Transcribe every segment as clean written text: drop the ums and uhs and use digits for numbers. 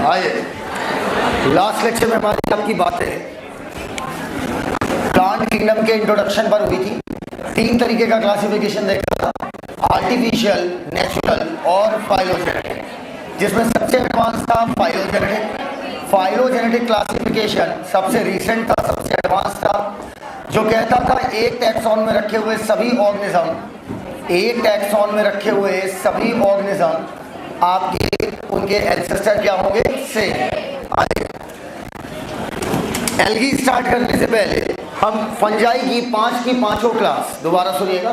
आइए, last lecture में हमारी आपकी बातें प्लांट किंगडम के इंट्रोडक्शन पर हुई थी। 3 तरीके का क्लासिफिकेशन देखा था, आर्टिफिशियल, नेचुरल और फाइलोजेनेटिक, जिसमें सबसे एडवांस था फाइलोजेनेटिक। फाइलोजेनेटिक क्लासिफिकेशन सबसे रीसेंट था, सबसे एडवांस था, जो कहता था एक टैक्सॉन में रखे हुए सभी ऑर्गेनिज्म, एक टैक्सॉन में रखे हुए सभी ऑर्गेनिज्म आपके उनके एंसेस्टर क्या होंगे, सेम। एल्गी स्टार्ट करने से पहले हम फंजाई की 5 की पांचों क्लास, दोबारा सुनिएगा,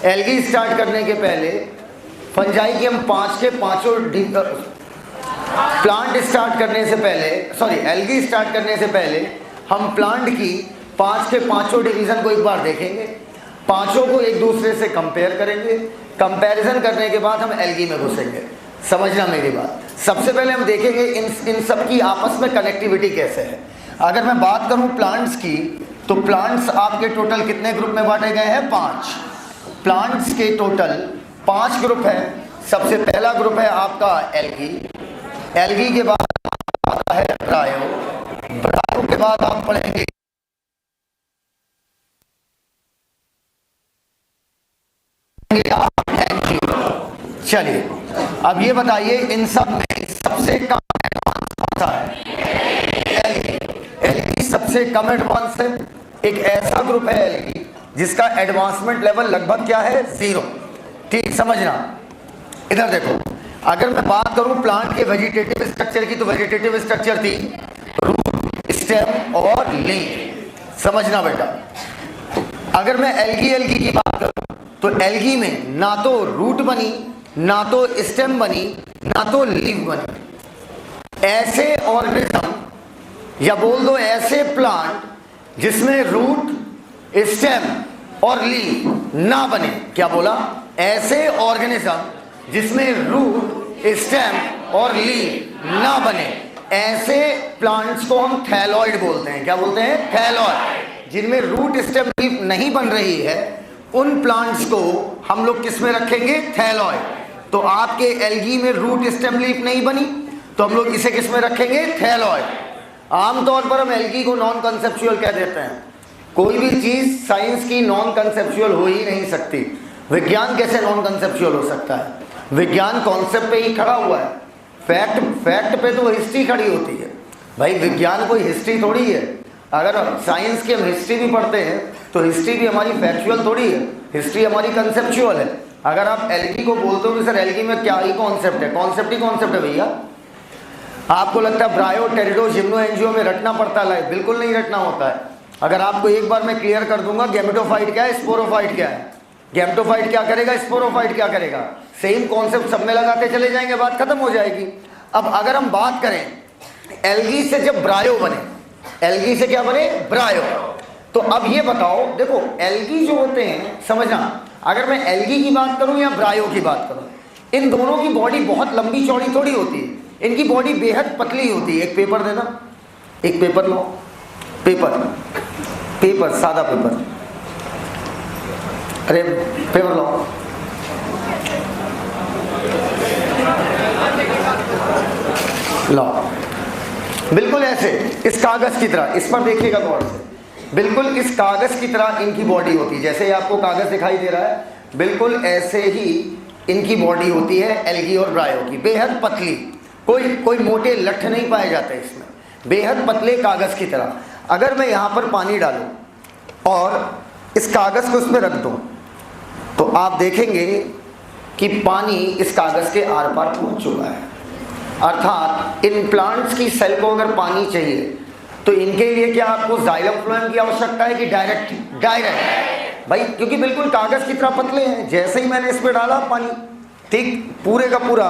एल्गी स्टार्ट करने के पहले फंजाई की हम 5 के पांचों प्लांट स्टार्ट करने से पहले, सॉरी एल्गी स्टार्ट करने से पहले हम प्लांट की 5 के पांचों डिवीजन को एक बार देखेंगे, पांचों को एक दूसरे से कंपेयर करेंगे, कंपैरिजन करने के बाद हम एल्गी में घुसेंगे। समझना मेरी बात। सबसे पहले हम देखेंगे इन सब की आपस में कनेक्टिविटी कैसे है। अगर मैं बात करूं प्लांट्स की, तो प्लांट्स आपके टोटल कितने ग्रुप में बांटे गए हैं, 5। प्लांट्स के टोटल 5 ग्रुप है। सबसे पहला ग्रुप है आपका एल्गी, एल्गी के बाद आता है ब्रायो, ब्रायो के बाद आप पढ़ेंगे चलिए अब ये बताइए इन सब में सबसे कम एडवांस कौन सा है, एल्गी सबसे कम एडवांस है। एक ऐसा ग्रुप है एल्गी जिसका एडवांसमेंट लेवल लगभग क्या है, 0। ठीक समझना। इधर देखो, अगर मैं बात करूं प्लांट के वेजिटेटिव स्ट्रक्चर की, तो वेजिटेटिव स्ट्रक्चर थी रूट, स्टेम और लीफ। समझना बेटा। अगर मैं एल्गी की बात करूं तो एल्गी में ना तो रूट बनी, ना तो स्टेम बनी, ना तो लीफ बनी। ऐसे ऑर्गेनिज्म या बोल दो ऐसे प्लांट जिसमें रूट, स्टेम और लीफ ना बने, क्या बोला, ऐसे ऑर्गेनिज्म जिसमें रूट, स्टेम और लीफ ना बने, ऐसे प्लांट्स को हम थैलॉइड बोलते हैं। क्या बोलते हैं, थैलॉइड। जिनमें रूट, स्टेम, लीफ नहीं बन रही है उन प्लांट्स को हम लोग किस में रखेंगे, थैलॉइड। तो आपके एल्गी में रूट, स्टेम, लीफ नहीं बनी तो हम लोग इसे किस में रखेंगे, थैलॉइड। आमतौर पर हम एल्गी को नॉन कंसेप्चुअल कह देते हैं। कोई भी चीज साइंस की नॉन कंसेप्चुअल हो ही नहीं सकती। विज्ञान कैसे नॉन कंसेप्चुअल हो सकता है, विज्ञान कॉन्सेप्ट पे ही खड़ा हुआ है। फैक्ट पे तो हिस्ट्री खड़ी होती है भाई, विज्ञान कोई हिस्ट्री थोड़ी है। अगर साइंस की हम हिस्ट्री भी पढ़ते हैं तो हिस्ट्री भी हमारी फैक्चुअल थोड़ी है, हिस्ट्री हमारी कंसेप्चुअल है। अगर आप एल्गी को बोलते हो कि सर एल्गी में क्या ही कॉन्सेप्ट है, कॉन्सेप्ट ही कॉन्सेप्ट है भैया। आपको लगता है ब्रायो, टेरिडो, जिम्नो, एंजियो में रटना पड़ता है, बिल्कुल नहीं रटना होता है। अगर आपको एक बार मैं क्लियर कर दूंगा गैमेटोफाइट क्या है, स्पोरोफाइट क्या है, गैमेटोफाइट क्या करेगा, स्पोरोफाइट क्या करेगा, सेम कॉन्सेप्ट सब में लगाते चले जाएंगे, बात खत्म हो जाएगी। अब अगर हम बात करें एल्गी से जब ब्रायो बने, एल्गी से क्या बने, ब्रायो, तो अब ये बताओ, देखो एल्गी जो होते हैं, समझना, अगर मैं एल्गी की बात करूं या ब्रायो की बात करूं, इन दोनों की बॉडी बहुत लंबी चौड़ी थोड़ी होती है, इनकी बॉडी बेहद पतली होती है। एक पेपर देना, एक पेपर लो, पेपर सादा पेपर, अरे पेपर लो, लो, बिल्कुल ऐसे इस कागज की तरह, इस पर देखिएगा गौर से, बिल्कुल इस कागज की तरह इनकी बॉडी होती है। जैसे आपको कागज दिखाई दे रहा है, बिल्कुल ऐसे ही इनकी बॉडी होती है एल्गी और ब्रायो की, बेहद पतली, कोई मोटे लठ नहीं पाए जाते इसमें, बेहद पतले कागज की तरह। अगर मैं यहाँ पर पानी डालूं और इस कागज को उसमें रख दूं तो आप देखेंगे कि पानी इस कागज के आर पार पहुंच चुका है। अर्थात इन प्लांट्स की सेल को अगर पानी चाहिए तो इनके लिए क्या आपको जाइलम फ्लोएम की आवश्यकता है कि डायरेक्ट भाई, क्योंकि बिल्कुल कागज की तरह पतले हैं। जैसे ही मैंने इस पर डाला पानी, ठीक पूरे का पूरा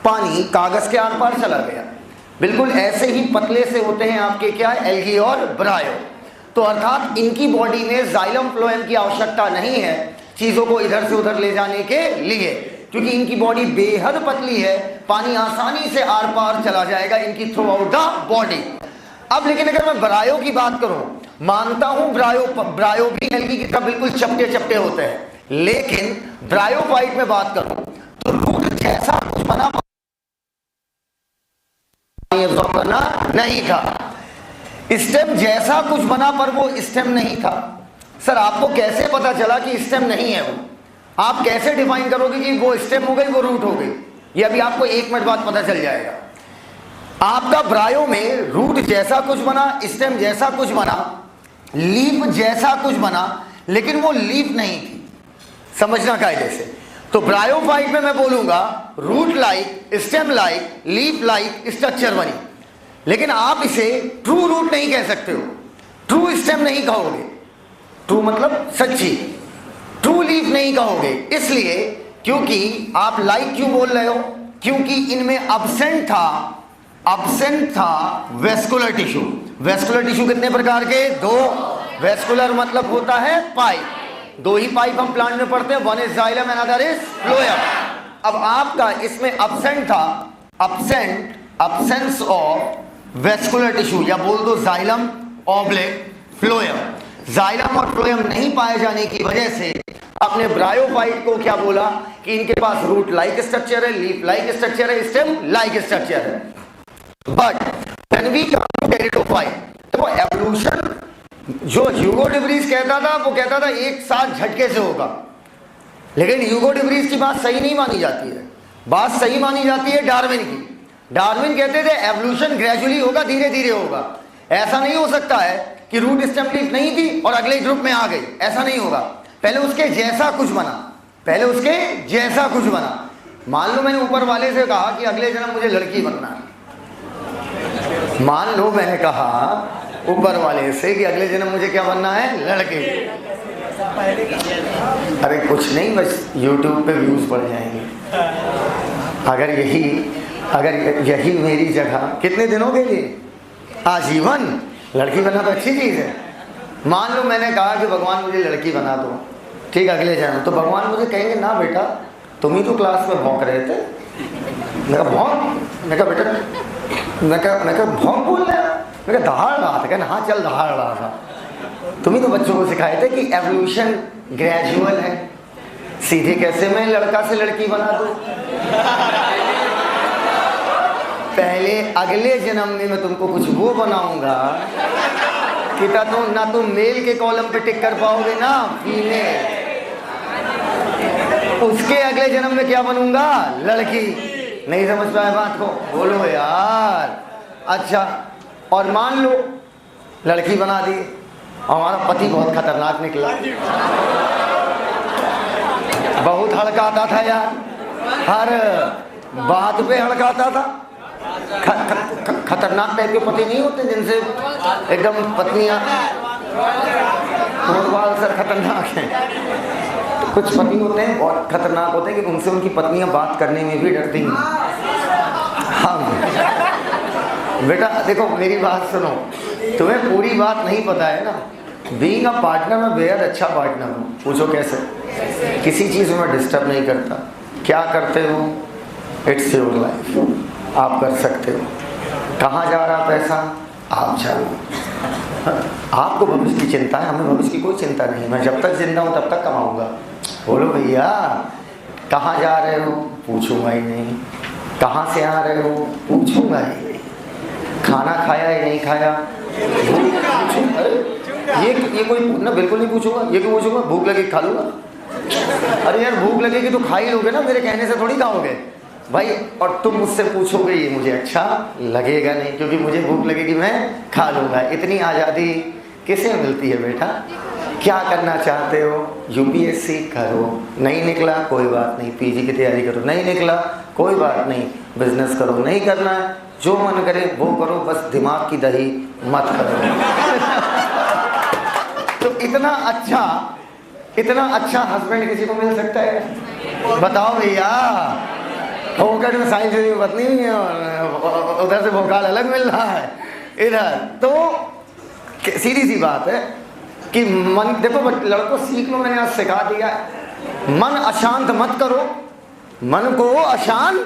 पानी कागज के आर पार चला गया। बिल्कुल ऐसे ही पतले से होते हैं आपके क्या, एल्गी और ब्रायो। तो अर्थात इनकी बॉडी में जाइलम फ्लोएम की आवश्यकता नहीं है चीजों को इधर से उधर ले जाने के लिए, क्योंकि इनकी बॉडी बेहद पतली है, पानी आसानी से आर पार चला जाएगा इनकी थ्रू आउट द बॉडी। अब लेकिन अगर मैं ब्रायो की बात करूं, मानता हूं ब्रायो भी एल्गी की तरह बिल्कुल चपटे चपटे होते हैं, लेकिन ब्रायोफाइट में बात करूं तो रूट जैसा कुछ बना नहीं था। स्टेम जैसा कुछ बना पर वो स्टेम नहीं था। सर आपको कैसे पता चला कि स्टेम नहीं है वो? आप कैसे डिफाइन करोगे कि वो स्टेम हो गई वो रूट हो गई? ये अभी आपको 1 मिनट बाद पता चल जाएगा। आपका ब्रायो में रूट जैसा कुछ बना, स्टेम जैसा कुछ बना, लीफ जैसा कुछ बना, लेकिन वो लीफ नहीं थी। समझना कायदे से। तो ब्रायोफाइट में मैं बोलूंगा root like, stem like, leaf like structure बनी, लेकिन आप इसे ट्रू रूट नहीं कह सकते हो, ट्रू स्टेम नहीं कहोगे, ट्रू मतलब सच्ची, ट्रू लीफ नहीं कहोगे। इसलिए क्योंकि आप लाइक क्यों बोल रहे हो? क्योंकि इनमें अब्सेंट था वेस्कुलर टिश्यू। वेस्कुलर टिश्यू कितने प्रकार के? 2। वेस्कुलर मतलब होता है पाइप, 2 ही पाइप हम प्लांट में पढ़ते हैं, one is xylem and other is phloem. अब आपका इसमें अब्सेंट था, अब्सेंस ऑफ वेस्कुलर टिश्यू, या बोल दो जाइलम ऑब्लिक फ्लोएम। जाइलम और फ्लोएम नहीं पाए जाने की वजह से अपने ब्रायोफाइट को क्या बोला कि इनके पास रूट लाइक स्ट्रक्चर है, लीफ लाइक स्ट्रक्चर है, स्टेम लाइक स्ट्रक्चर है। But when we come to pteridophyte, तो एवोल्यूशन जो ह्यूगो डिब्रीज कहता था, वो कहता था एक साथ झटके से होगा, लेकिन ह्यूगो डिब्रीज की बात सही नहीं मानी जाती है। बात सही मानी जाती है डार्विन की। डार्विन कहते थे एवोल्यूशन ग्रेजुअली होगा, धीरे धीरे होगा। ऐसा नहीं हो सकता है कि रूट स्टेम लीफ नहीं थी और अगले ग्रुप में आ गई, ऐसा नहीं होगा। पहले उसके जैसा कुछ बना, पहले उसके जैसा कुछ बना। मान लो मैंने ऊपर वाले से कहा कि अगले जन्म मुझे लड़की बनना है, मान लो मैंने कहा ऊपर वाले से कि अगले जन्म मुझे क्या बनना है? लड़के। अरे कुछ नहीं, बस YouTube पे व्यूज बढ़ जाएंगे। अगर यही मेरी जगह, कितने दिनों के लिए? आजीवन। लड़की बनना तो अच्छी चीज़ है। मान लो मैंने कहा कि भगवान मुझे लड़की बना दो, ठीक अगले जन्म, तो भगवान मुझे कहेंगे ना बेटा तुम ही तो क्लास में भौंक रहे थे। मैं कहा भौंक? मैं कहा बेटा, मैं कहा भौंक बोल रहे? मैं कहा दहाड़ रहा था। कहना हाँ चल दहाड़ रहा था। तुम ही तो बच्चों को सिखाए थे कि एवोल्यूशन ग्रेजुअल है, सीधे कैसे मैं लड़का से लड़की बना दूं? पहले अगले जन्म में मैं तुमको कुछ वो बनाऊंगा कि ना तुम मेल के कॉलम पे टिक कर पाओगे ना फीमेल। उसके अगले जन्म में क्या बनूंगा? लड़की। नहीं समझ पाए बात को? बोलो यार। अच्छा, और मान लो लड़की बना दी, हमारा पति बहुत खतरनाक निकला, बहुत हड़काता था यार, हर बात पे हड़काता था। खतरनाक टाइप के पति नहीं होते जिनसे एकदम पत्नियां सर खतरनाक हैं। तो कुछ पति होते हैं बहुत खतरनाक होते हैं कि उनसे उनकी पत्नियां बात करने में भी डरती हैं। हाँ बेटा देखो मेरी बात सुनो, तुम्हें पूरी बात नहीं पता है ना। बीइंग अ पार्टनर में बेहद अच्छा पार्टनर हूँ। पूछो कैसे? किसी चीज़ में डिस्टर्ब नहीं करता। क्या करते हो? इट्स योर लाइफ, आप कर सकते हो। कहाँ जा रहा पैसा? आप जानो। आपको भविष्य की चिंता है, हमें भविष्य की कोई चिंता नहीं। मैं जब तक जिंदा हूँ तब तक कमाऊँगा। बोलो भैया कहाँ जा रहे हो? पूछूंगा ही नहीं। कहाँ से आ रहे हो? पूछूंगा ही नहीं। खाना खाया या नहीं खाया? ये कोई ना, बिल्कुल नहीं पूछूंगा। ये क्यों पूछूंगा? भूख लगी खा लूँगा। अरे यार भूख लगेगी तो खा ही लोगे ना, मेरे कहने से थोड़ी खाओगे भाई। और तुम मुझसे पूछोगे ये मुझे अच्छा लगेगा नहीं, क्योंकि मुझे भूख लगेगी मैं खा लूँगा। इतनी आज़ादी किसे मिलती है बेटा? क्या करना चाहते हो? यूपीएससी करो, नहीं निकला कोई बात नहीं, पीजी की तैयारी करो, नहीं निकला कोई बात नहीं, बिजनेस करो, नहीं करना है जो मन करे वो करो, बस दिमाग की दही मत करो। तो इतना अच्छा हस्बैंड किसी को मिल सकता है? बताओ भैया। होकर में साइंस की पत्नी नहीं है, उधर से भोकाल अलग मिल रहा है इधर। तो सीधी सी बात है कि मन, देखो लड़कों सीख लो, मैंने आज सिखा दिया, मन अशांत मत करो, मन को अशांत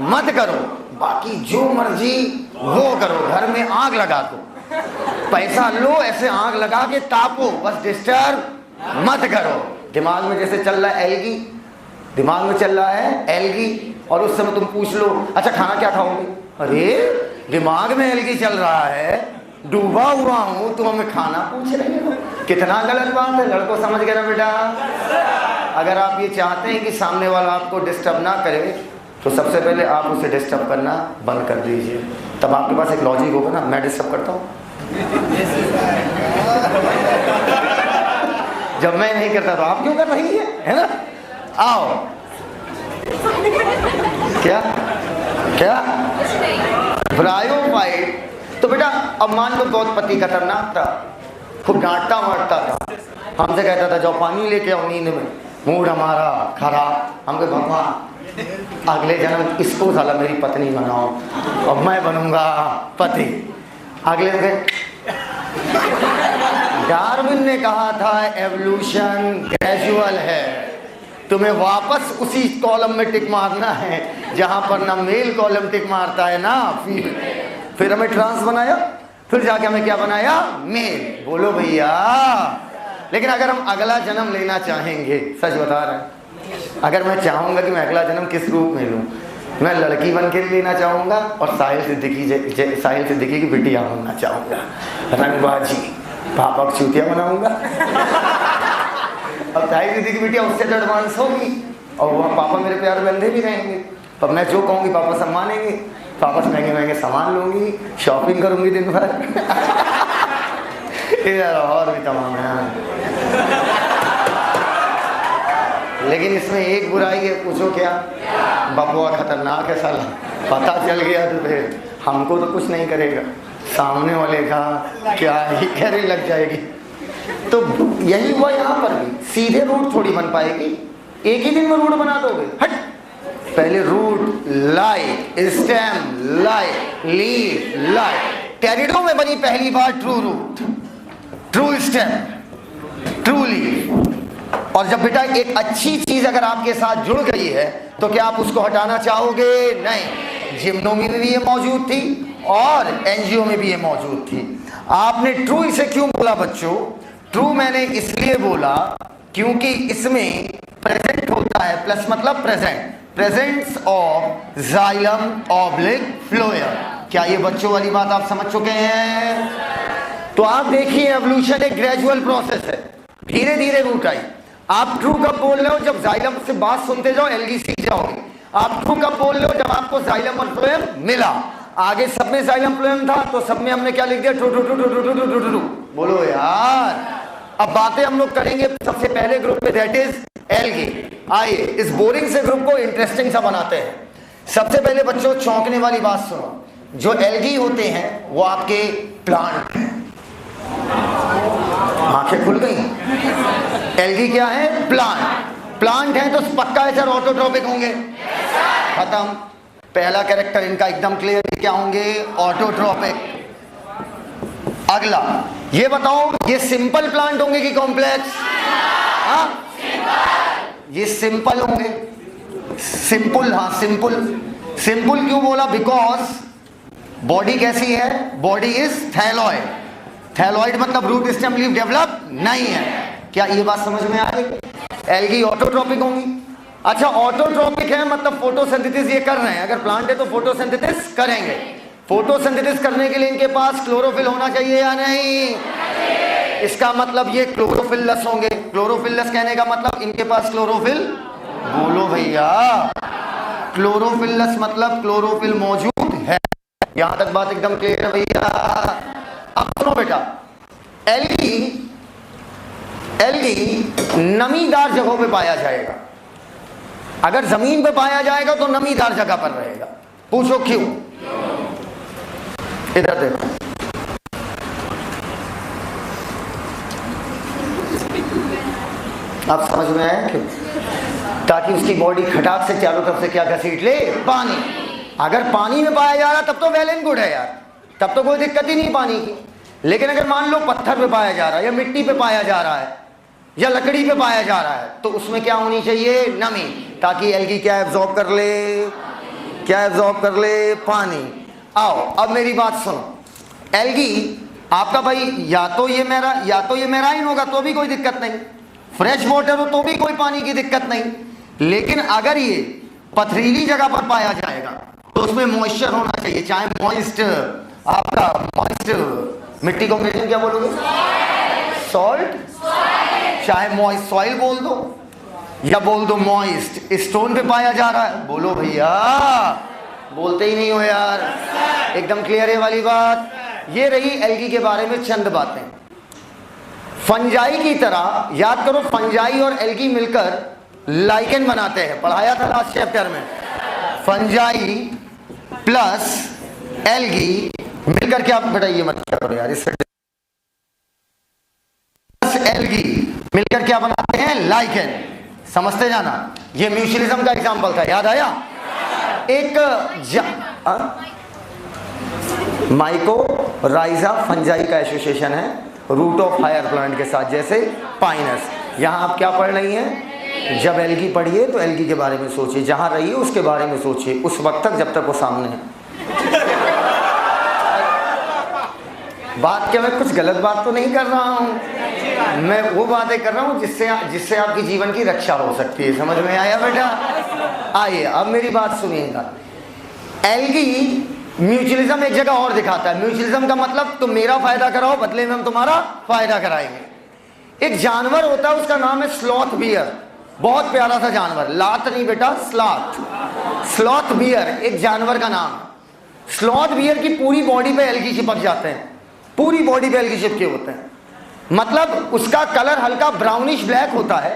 मत करो, बाकी जो मर्जी वो करो। घर में आग लगा दो, पैसा लो ऐसे आग लगा के तापो, बस डिस्टर्ब मत करो। दिमाग में जैसे चल रहा है एलगी, दिमाग में चल रहा है एलगी, और उस समय तुम पूछ लो अच्छा खाना क्या खाओगे? अरे दिमाग में एलगी चल रहा है, डूबा हुआ हूं, तुम हमें खाना पूछ रहे हो, कितना गलत बात है। लड़कों समझ गए ना बेटा? अगर आप ये चाहते हैं कि सामने वाला आपको डिस्टर्ब ना करे तो सबसे पहले आप उसे डिस्टर्ब करना बंद कर दीजिए। तब आपके पास एक लॉजिक होगा ना, मैं डिस्टर्ब करता हूँ। जब मैं नहीं करता तो आप क्यों कर रही है ना? आओ। क्या क्या ब्रायोफाइट। तो बेटा अब मान लो बहुत पति खतरनाक था, खूब डांटता मारता था, हमसे कहता था जाओ पानी लेके आओ नींद में, मूड हमारा खराब, हम कहे भगवान अगले जन्म इसको साला मेरी पत्नी बनाओ और मैं बनूंगा पति। अगले दिन डार्विन ने कहा था एवोल्यूशन ग्रेजुअल है, तुम्हें वापस उसी कॉलम में टिक मारना है जहां पर ना मेल कॉलम टिक मारता है ना फीमेल। फिर हमें ट्रांस बनाया, फिर जाके हमें क्या बनाया? मेल। बोलो भैया। लेकिन अगर हम अगला जन्म लेना चाहेंगे, सच बता रहे हैं, अगर मैं चाहूंगा कि मैं अगला जन्म किस रूप में लूं, मैं लड़की बन के लेना चाहूंगा और साहिल सिद्दीकी की बिटिया बनना चाहूंगा, रंगबाजी, पापा को चूतिया बनाऊंगा। अब साहिल सिद्दीकी की बिटिया उससे एडवांस होगी और वह पापा मेरे प्यार बंधे भी रहेंगे। अब मैं जो कहूँगी पापा सम्मानेंगे, पापा से महंगे महंगे सामान लूंगी, शॉपिंग करूंगी दिन भर। इधर और भी तमाम है, लेकिन इसमें एक बुराई है। पूछो क्या? बबुआ खतरनाक है साला, पता चल गया तो फिर हमको तो कुछ नहीं करेगा, सामने वाले का क्या ही कहने लग जाएगी। तो यही हुआ यहाँ पर भी, सीधे रूट थोड़ी बन पाएगी, एक ही दिन में रूट बना दोगे। हट, पहले root like, stem like, leaf like. टेरिडो में बनी पहली बार true root, true stem, true leaf. और जब बेटा एक अच्छी चीज अगर आपके साथ जुड़ गई है तो क्या आप उसको हटाना चाहोगे? नहीं। जिम्नो में भी ये मौजूद थी और एनजीओ में भी ये मौजूद थी। आपने ट्रू इसे क्यों बोला बच्चों? ट्रू मैंने इसलिए बोला क्योंकि इसमें प्रेजेंट होता है, प्लस मतलब present, presence of xylem oblique phloem. क्या ये बच्चों वाली बात आप समझ चुके हैं? तो आप देखिए एवोल्यूशन एक ग्रेजुअल प्रोसेस है, धीरे धीरे रूट आई। आप ट्रू कब बोल रहे हो? जब जाइलम से बात सुनते जाओ एलगी सीख जाओगे। आप ट्रू कब बोल रहे हो? जब आपको जाइलम और फ्लोएम मिला। आगे सब में जाइलम फ्लोएम था तो सब में हमने क्या लिख दिया? True true true true true true true true. बोलो यार। अब बातें हम लोग करेंगे सबसे पहले ग्रुप में, दैट इज एलगी। आइए इस बोरिंग से ग्रुप को इंटरेस्टिंग सा बनाते हैं। सबसे पहले बच्चों चौंकने वाली बात सुनो, जो एलगी होते हैं वो आपके प्लांट हैं। आंखें खुल गई? एलगी क्या है? प्लांट। प्लांट है तो पक्का है सर ऑटोट्रॉपिक होंगे। खत्म। पहला कैरेक्टर इनका एकदम क्लियर, क्या होंगे? ऑटोट्रॉपिक। अगला ये बताओ, ये सिंपल प्लांट होंगे कि कॉम्प्लेक्स? हाँ ये सिंपल होंगे। सिंपल, हाँ सिंपल। सिंपल क्यों बोला? बिकॉज बॉडी कैसी है? Body is thalloid. थैलॉइड मतलब रूट स्टेम लीफ डेवलप नहीं है। क्या ये बात समझ में आ गई? एलगी ऑटोट्रॉपिक होंगी। अच्छा ऑटोट्रॉपिक है मतलब फोटोसिंथेसिस ये कर रहे हैं। अगर प्लांट है तो फोटोसिंथेसिस करेंगे। फोटोसिंथेसिस करने के लिए इनके पास क्लोरोफिल होना चाहिए या नहीं? इसका मतलब ये क्लोरोफिलस होंगे। क्लोरोफिलस कहने का मतलब इनके पास क्लोरोफिल, बोलो भैया, क्लोरोफिलस मतलब क्लोरोफिल मौजूद है। यहां तक बात एकदम क्लियर है भैया। अब सुनो बेटा, एलगी नमीदार जगहों पे पाया जाएगा। अगर जमीन पे पाया जाएगा तो नमीदार जगह पर रहेगा। पूछो क्यों? इधर देखो, आप समझ में आया क्यों? ताकि उसकी बॉडी खटाक से चारों तरफ से क्या घसीट ले? पानी। अगर पानी में पाया जा रहा तब तो वेल एंड गुड है यार, तब तो कोई दिक्कत ही नहीं पानी की। लेकिन अगर मान लो पत्थर पे पाया जा रहा है या मिट्टी पे पाया जा रहा है या लकड़ी पे पाया जा रहा है तो उसमें क्या होनी चाहिए? नमी, ताकि एलगी क्या एब्जॉर्ब कर ले? क्या एब्जॉर्ब कर ले? पानी। आओ अब मेरी बात सुनो, एलगी आपका भाई या तो ये मेराइन होगा तो भी कोई दिक्कत नहीं, फ्रेश वाटर हो तो भी कोई पानी की दिक्कत नहीं। लेकिन अगर ये पथरीली जगह पर पाया जाएगा तो उसमें मॉइस्चर होना चाहिए, चाहे मॉइस्ट आपका मॉइस्ट मिट्टी को अंग्रेजी में क्या बोलोगे? सॉल्ट। चाहे मॉइस्ट सॉइल बोल दो या बोल दो मॉइस्ट स्टोन पे पाया जा रहा है। बोलो भैया, बोलते ही नहीं हो यार। एकदम क्लियर है वाली बात। ये रही एल्गी के बारे में चंद बातें। फंजाई की तरह याद करो, फंजाई और एल्गी मिलकर लाइकेन बनाते हैं, पढ़ाया था लास्ट चैप्टर में। फंजाई प्लस एल्गी मिलकर के, आप बेटा ये मत करो यार, इससे एल्गी मिलकर क्या बनाते हैं? लाइकेन। समझते जाना। ये म्यूचुअलिज्म का एग्जांपल था, याद आया? एक माइकोराइजा फंजाई का एसोसिएशन है रूट ऑफ हायर प्लांट के साथ, जैसे पाइनस। यहां आप क्या पढ़ रही हैं? जब एल्गी पढ़िए तो एल्गी के बारे में सोचिए, जहां रहिए उसके बारे में सोचिए, उस वक्त तक जब तक वो सामने है। बात क्या, मैं कुछ गलत बात तो नहीं कर रहा हूं, मैं वो बातें कर रहा हूं जिससे आपकी जीवन की रक्षा हो सकती है। समझ में आया बेटा? आइए अब मेरी बात सुनिएगा। एल्गी म्यूचुअलिज्म एक जगह और दिखाता है। म्यूचुअलिज्म का मतलब तुम मेरा फायदा कराओ, बदले में हम तुम्हारा फायदा कराएंगे। एक जानवर होता है, उसका नाम है स्लॉथ बियर। बहुत प्यारा सा जानवर, लात नहीं बेटा, स्लॉथ। स्लॉथ बियर एक जानवर का नाम है। स्लॉथ बियर की पूरी बॉडी पे एल्गी चिपक जाते हैं, पूरी बॉडी पे एल्गी चिपके होते हैं। मतलब उसका कलर हल्का ब्राउनिश ब्लैक होता है,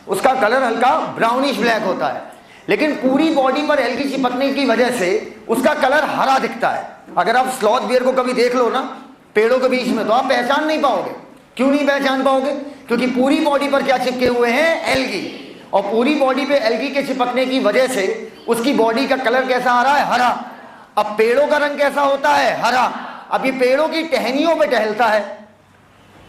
उसका कलर हल्का ब्राउनिश ब्लैक होता है, लेकिन पूरी बॉडी पर एल्गी चिपकने की वजह से उसका कलर हरा दिखता है। अगर आप स्लॉथ बियर को कभी देख लो ना पेड़ों के बीच में, तो आप पहचान नहीं पाओगे। क्यों नहीं पहचान पाओगे? क्योंकि पूरी बॉडी पर क्या चिपके हुए हैं? एल्गी। और पूरी बॉडी पे एल्गी के चिपकने की वजह से उसकी बॉडी का कलर कैसा आ रहा है? हरा। अब पेड़ों का रंग कैसा होता है? हरा। अब ये पेड़ों की टहनियों पे टहलता है।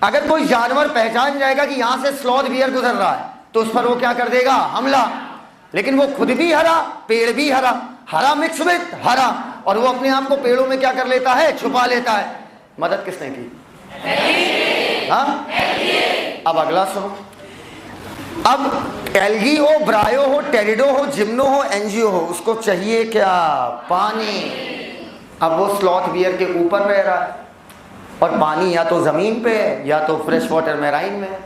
अगर कोई जानवर पहचान जाएगा कि यहां से स्लॉथ बियर गुजर रहा है, तो उस पर वो क्या कर देगा? हमला। लेकिन वो खुद भी हरा, पेड़ भी हरा, हरा मिक्स विद हरा, और वो अपने आप को पेड़ों में क्या कर लेता है? छुपा लेता है। मदद किसने की? हाँ? अब अगला सुनो। अब एल्गी हो, ब्रायो हो, टेरिडो हो, जिम्नो हो, एंजियो हो, उसको चाहिए क्या? पानी। अब वो स्लॉथ बियर के ऊपर रह रहा है और पानी या तो जमीन पे है या तो फ्रेश वाटर मैराइन में है,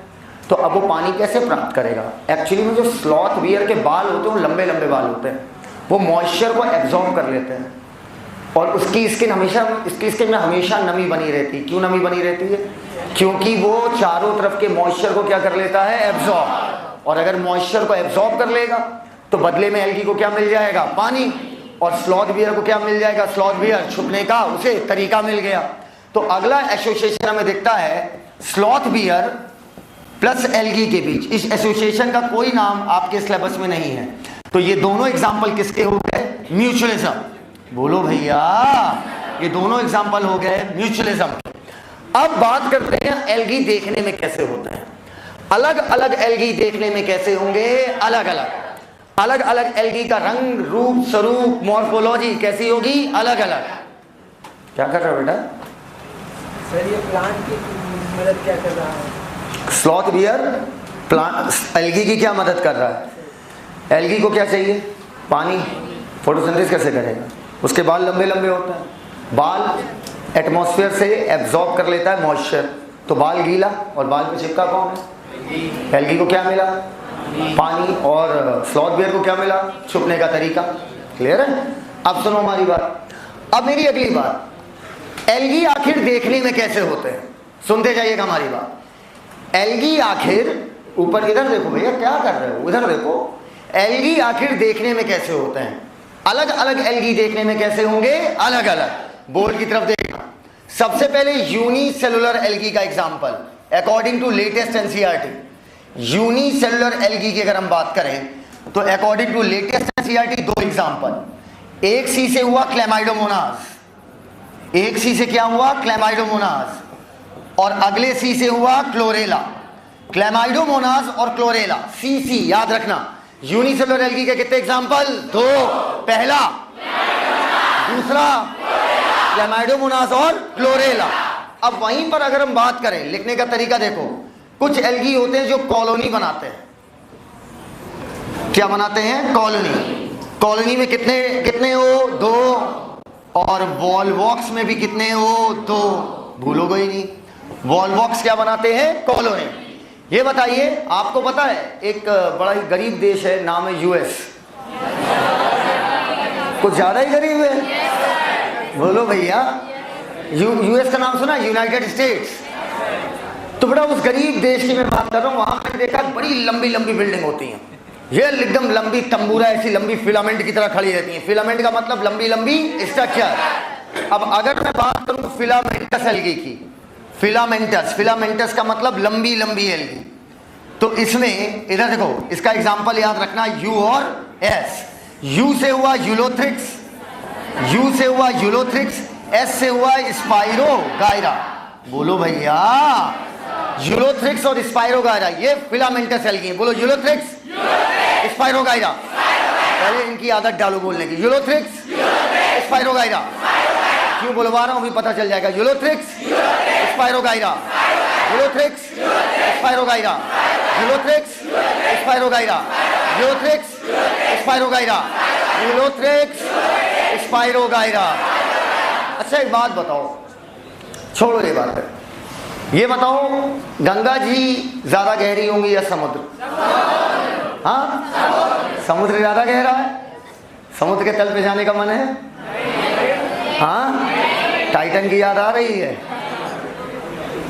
तो अब वो पानी कैसे प्राप्त करेगा? एक्चुअली में जो स्लॉथ बियर के बाल होते हैं वो लंबे लंबे बाल होते हैं, वो मॉइस्चर को एब्जॉर्ब कर लेते हैं और उसकी स्किन में हमेशा नमी बनी रहती है। क्यों नमी बनी रहती है? क्योंकि वो चारों तरफ के मॉइस्चर को क्या कर लेता है? एब्जॉर्ब। और अगर मॉइस्चर को एब्जॉर्ब कर लेगा तो बदले में एल्गी को क्या मिल जाएगा? पानी। और स्लॉथ बियर को क्या मिल जाएगा? स्लॉथ बियर छुपने का उसे तरीका मिल गया। तो अगला एसोसिएशन हमें दिखता है स्लॉथ बियर प्लस एल्गी के बीच। इस एसोसिएशन का कोई नाम आपके सिलेबस में नहीं है। तो ये दोनों एग्जाम्पल किसके हो गए? म्यूचुअलिज्म। बोलो भैया, ये दोनों एग्जाम्पल हो गए म्यूचुअलिज्म। अब बात करते हैं एल्गी देखने में कैसे होते हैं। अलग अलग एल्गी देखने में कैसे होंगे? अलग अलग। अलग अलग एल्गी का रंग, रूप, स्वरूप, मॉर्फोलॉजी कैसी होगी? अलग अलग। क्या कर रहा है बेटा? सर ये प्लांट की मदद क्या कर रहा है? स्लॉथ बियर प्लांट एल्गी की क्या मदद कर रहा है? एल्गी को क्या चाहिए? पानी। फोटोसिंथेसिस कैसे करेगा? उसके बाल लंबे लंबे होते हैं, बाल एटमॉस्फेयर से एब्जॉर्ब कर लेता है मॉइस्चर, तो बाल गीला और बाल पे चिपका कौन है? एल्गी को क्या मिला? पानी। और स्लॉथ बियर को क्या मिला? छुपने का तरीका। क्लियर है? अब सुनो हमारी बात। अब मेरी अगली बात, एल्गी आखिर देखने में कैसे होते हैं? सुनते जाइएगा हमारी बात। एल्गी आखिर, ऊपर इधर देखो भैया, क्या कर रहे हो? इधर देखो। एल्गी आखिर देखने में कैसे होते हैं? अलग अलग एल्गी देखने में कैसे होंगे? अलग अलग। बोर्ड की तरफ देखना। सबसे पहले यूनिसेलुलर एल्गी का example according to latest NCERT. Unicellular algae की अगर हम बात करें तो अकॉर्डिंग टू लेटेस्ट एनसीईआरटी दो एग्जांपल। एक सी से हुआ क्लेमाइडोमोनास, एक सी से क्या हुआ? क्लेमाइडोमोनास, और अगले सी से हुआ क्लोरेला। क्लेमाइडोमोनास और क्लोरेला, सी सी याद रखना। यूनिसेलुलर एल्गी के कितने एग्जांपल? दो। पहला, दूसरा क्लेमाइडोमोनास और क्लोरेला। अब वहीं पर अगर हम बात करें, लिखने का तरीका देखो। कुछ एल्गी होते हैं जो कॉलोनी बनाते हैं। क्या बनाते हैं? कॉलोनी। कॉलोनी में कितने कितने हो? 2। और वॉलवॉक्स में भी कितने हो? 2। भूलोगे ही नहीं। वॉलवॉक्स क्या बनाते हैं? कॉलोनी। ये बताइए, आपको पता है एक बड़ा ही गरीब देश है, नाम है यूएस। कुछ ज्यादा ही गरीब है। बोलो भैया, यूएस का नाम सुना? United states. तो बड़ा उस गरीब देश की मैं बात कर रहा हूँ। वहां मैंने देखा बड़ी लंबी लंबी बिल्डिंग होती हैं, ये एकदम लंबी तंबूरा ऐसी लंबी फिलामेंट की तरह खड़ी रहती हैं। फिलामेंट का मतलब लंबी लंबी स्ट्रक्चर। अब अगर मैं बात करूं फिलामेंटस एल्गी की, फिलामेंटस का मतलब लंबी लंबी एल्गी, तो इसमें इधर देखो, इसका एग्जांपल याद रखना, यू और एस। यू से हुआ यूलोथ्रिक्स, यू से हुआ यूलोथ्रिक्स, एस से हुआ स्पाइरोगायरा। बोलो भैया, यूलोथ्रिक्स और स्पाइरोगायरा ये फिलामेंटस एल्गी। बोलो यूलोथ्रिक्स, स्पाइरोगायरा। पहले इनकी आदत डालो बोलने की। Ulothrix, spirogyra. क्यों बुलवा रहा हूं अभी पता चल जाएगा। Ulothrix, spirogyra, Ulothrix, spirogyra, Ulothrix, spirogyra, Ulothrix, spirogyra, Ulothrix, spirogyra. अच्छा एक बात बताओ, छोड़ो ये बात है, ये बताओ गंगा जी ज्यादा गहरी होंगी या समुद्र? हाँ, समुद्र ज्यादा गहरा है। समुद्र के तल पे जाने का मन है? हाँ, टाइटन की याद आ रही है।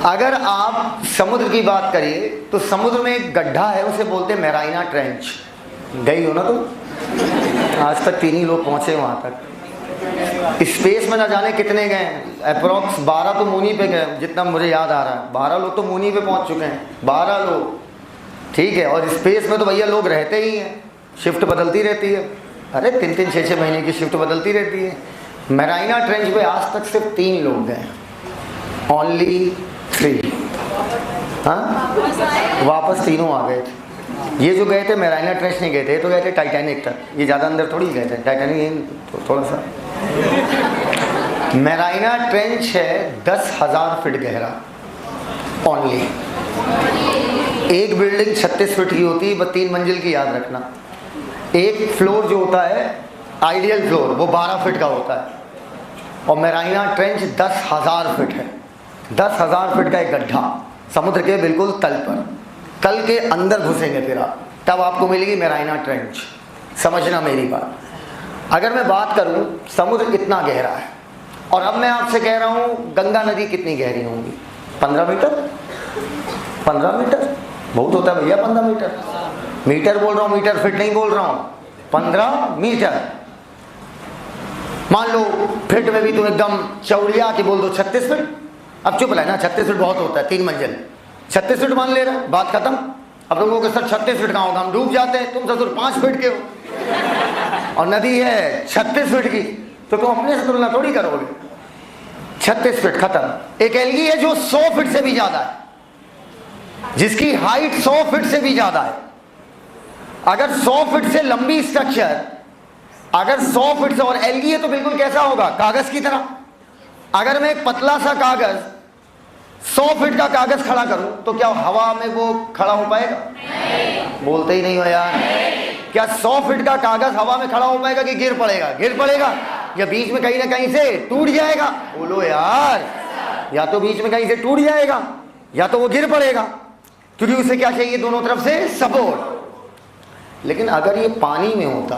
अगर आप समुद्र की बात करिए तो समुद्र में एक गड्ढा है, उसे बोलते हैं मैराइना ट्रेंच। गई हो ना तुम? आज तक 3 ही लोग पहुंचे वहां तक। स्पेस में ना जाने कितने गए, अप्रोक्स 12 तो मूनी पे गए, जितना मुझे याद आ रहा है। 12 लोग तो मूनी पे पहुंच चुके हैं, 12 लोग, ठीक है। और स्पेस में तो भैया लोग रहते ही हैं, शिफ्ट बदलती रहती है। अरे 3-3, 6-6 महीने की शिफ्ट बदलती रहती है। मैराइना ट्रेंच पे आज तक सिर्फ 3 लोग गए, ओनली 3। हाँ, वापस तीनों आ गए थे। ये जो गए थे मैराइना ट्रेंच नहीं गए थे, तो गए थे टाइटैनिक तक। ये ज़्यादा अंदर थोड़ी गए थे, टाइटैनिक तो थोड़ा सा। मैराइना ट्रेंच है 10,000 फीट गहरा ओनली। एक बिल्डिंग 36 फीट की होती है, 3 मंजिल की, याद रखना। एक फ्लोर जो होता है आइडियल फ्लोर, वो 12 फीट का होता है। और मैराइना ट्रेंच 10,000 फीट है। 10,000 फीट का एक गड्ढा समुद्र के बिल्कुल तल पर, तल के अंदर घुसेंगे फिर आप, तब आपको मिलेगी मैराइना ट्रेंच। समझना मेरी बात। अगर मैं बात करूं समुद्र कितना गहरा है, और अब मैं आपसे कह रहा हूं गंगा नदी कितनी गहरी होंगी? 15 मीटर। 15 मीटर बहुत होता है भैया। 15 मीटर, मीटर बोल रहा हूं, मीटर फीट नहीं बोल रहा हूं। 15 मीटर। मान लो फीट में भी तुम एकदम चौड़िया की बोल दो 36 फीट। अब चुप रहे ना, 36 फीट बहुत होता है, 3 मंजिल। 36 फीट मान ले रहे, बात खत्म। अब लोगों के सर 36 फीट का होगा, हम डूब जाते हैं। तुम ससुर 5 फीट के हो और नदी है 36 फीट की, तो तुम अपने से तुलना थोड़ी करोगे। 36 फीट खत्म। एक एल्गी है जो 100 फीट से भी ज्यादा है, जिसकी हाइट 100 फीट से भी ज्यादा है। अगर 100 फीट से लंबी स्ट्रक्चर, अगर 100 फीट से, और एल्गी है तो बिल्कुल कैसा होगा? कागज की तरह। अगर मैं एक पतला सा कागज 100 फीट का कागज खड़ा करूं तो क्या हवा में वो खड़ा हो पाएगा? बोलते ही नहीं हो यार। क्या 100 फीट का कागज हवा में खड़ा हो पाएगा कि गिर पड़ेगा? गिर पड़ेगा, या बीच में कहीं ना कहीं से टूट जाएगा? बोलो यार, या तो बीच में कहीं से टूट जाएगा या तो वो गिर पड़ेगा, क्योंकि उसे क्या चाहिए? दोनों तरफ से सपोर्ट। लेकिन अगर ये पानी में होता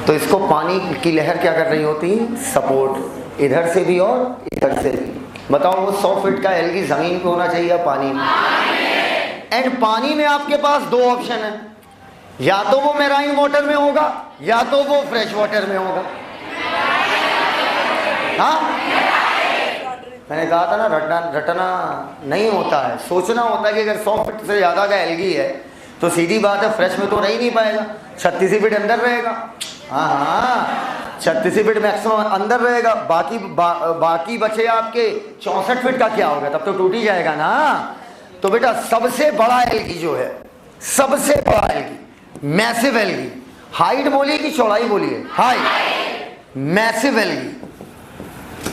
तो इसको पानी की लहर क्या कर रही होती? सपोर्ट, इधर से भी और इधर से भी। बताओ वो 100 फीट का एल्गी जमीन पे होना चाहिए या पानी में? एंड पानी में आपके पास 2 ऑप्शन है, या तो वो मैराइन वाटर में होगा या तो वो फ्रेश वाटर में होगा। हाँ, मैंने कहा था ना, रटना नहीं होता है, सोचना होता है कि अगर 100 फीट से ज्यादा का एल्गी है तो सीधी बात है फ्रेश में तो रह ही नहीं पाएगा, 36 फीट अंदर रहेगा। हाँ, 36 फीट मैक्सिमम अंदर रहेगा, बाकी बचे आपके 64 फीट का क्या होगा? तब तो टूट ही जाएगा ना। तो बेटा सबसे बड़ा एल्गी जो है, सबसे बड़ा एल्गी, मैसिव एल्गी, हाइट बोलिए कि चौड़ाई बोलिए? हाइट। मैसिव एल्गी,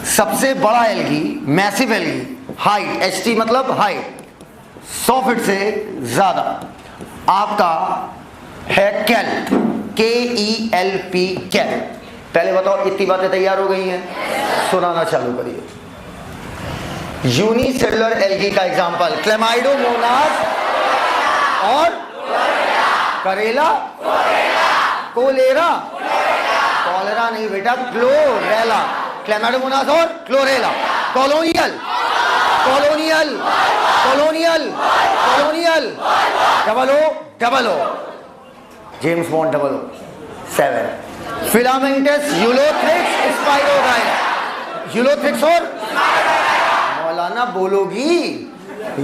सबसे बड़ा algae, massive algae, height, HT मतलब हाइट, 100 फीट से ज्यादा आपका है केल्प। KELP kelp. पहले बताओ इतनी बातें तैयार हो गई हैं, सुनाना चालू करिए। यूनिसेलुलर एल्गी का एग्जांपल क्लेमाइडोमोनास और करेला, कोलेरा, कॉलेरा नहीं बेटा, क्लोरेला। क्लेमाइडोमोनास और Chlorella. Colonial, colonial, colonial, colonial, double O, James Bond 007। Filamentous Ulothrix Spirogyra. Ulothrix और मौलाना बोलोगी,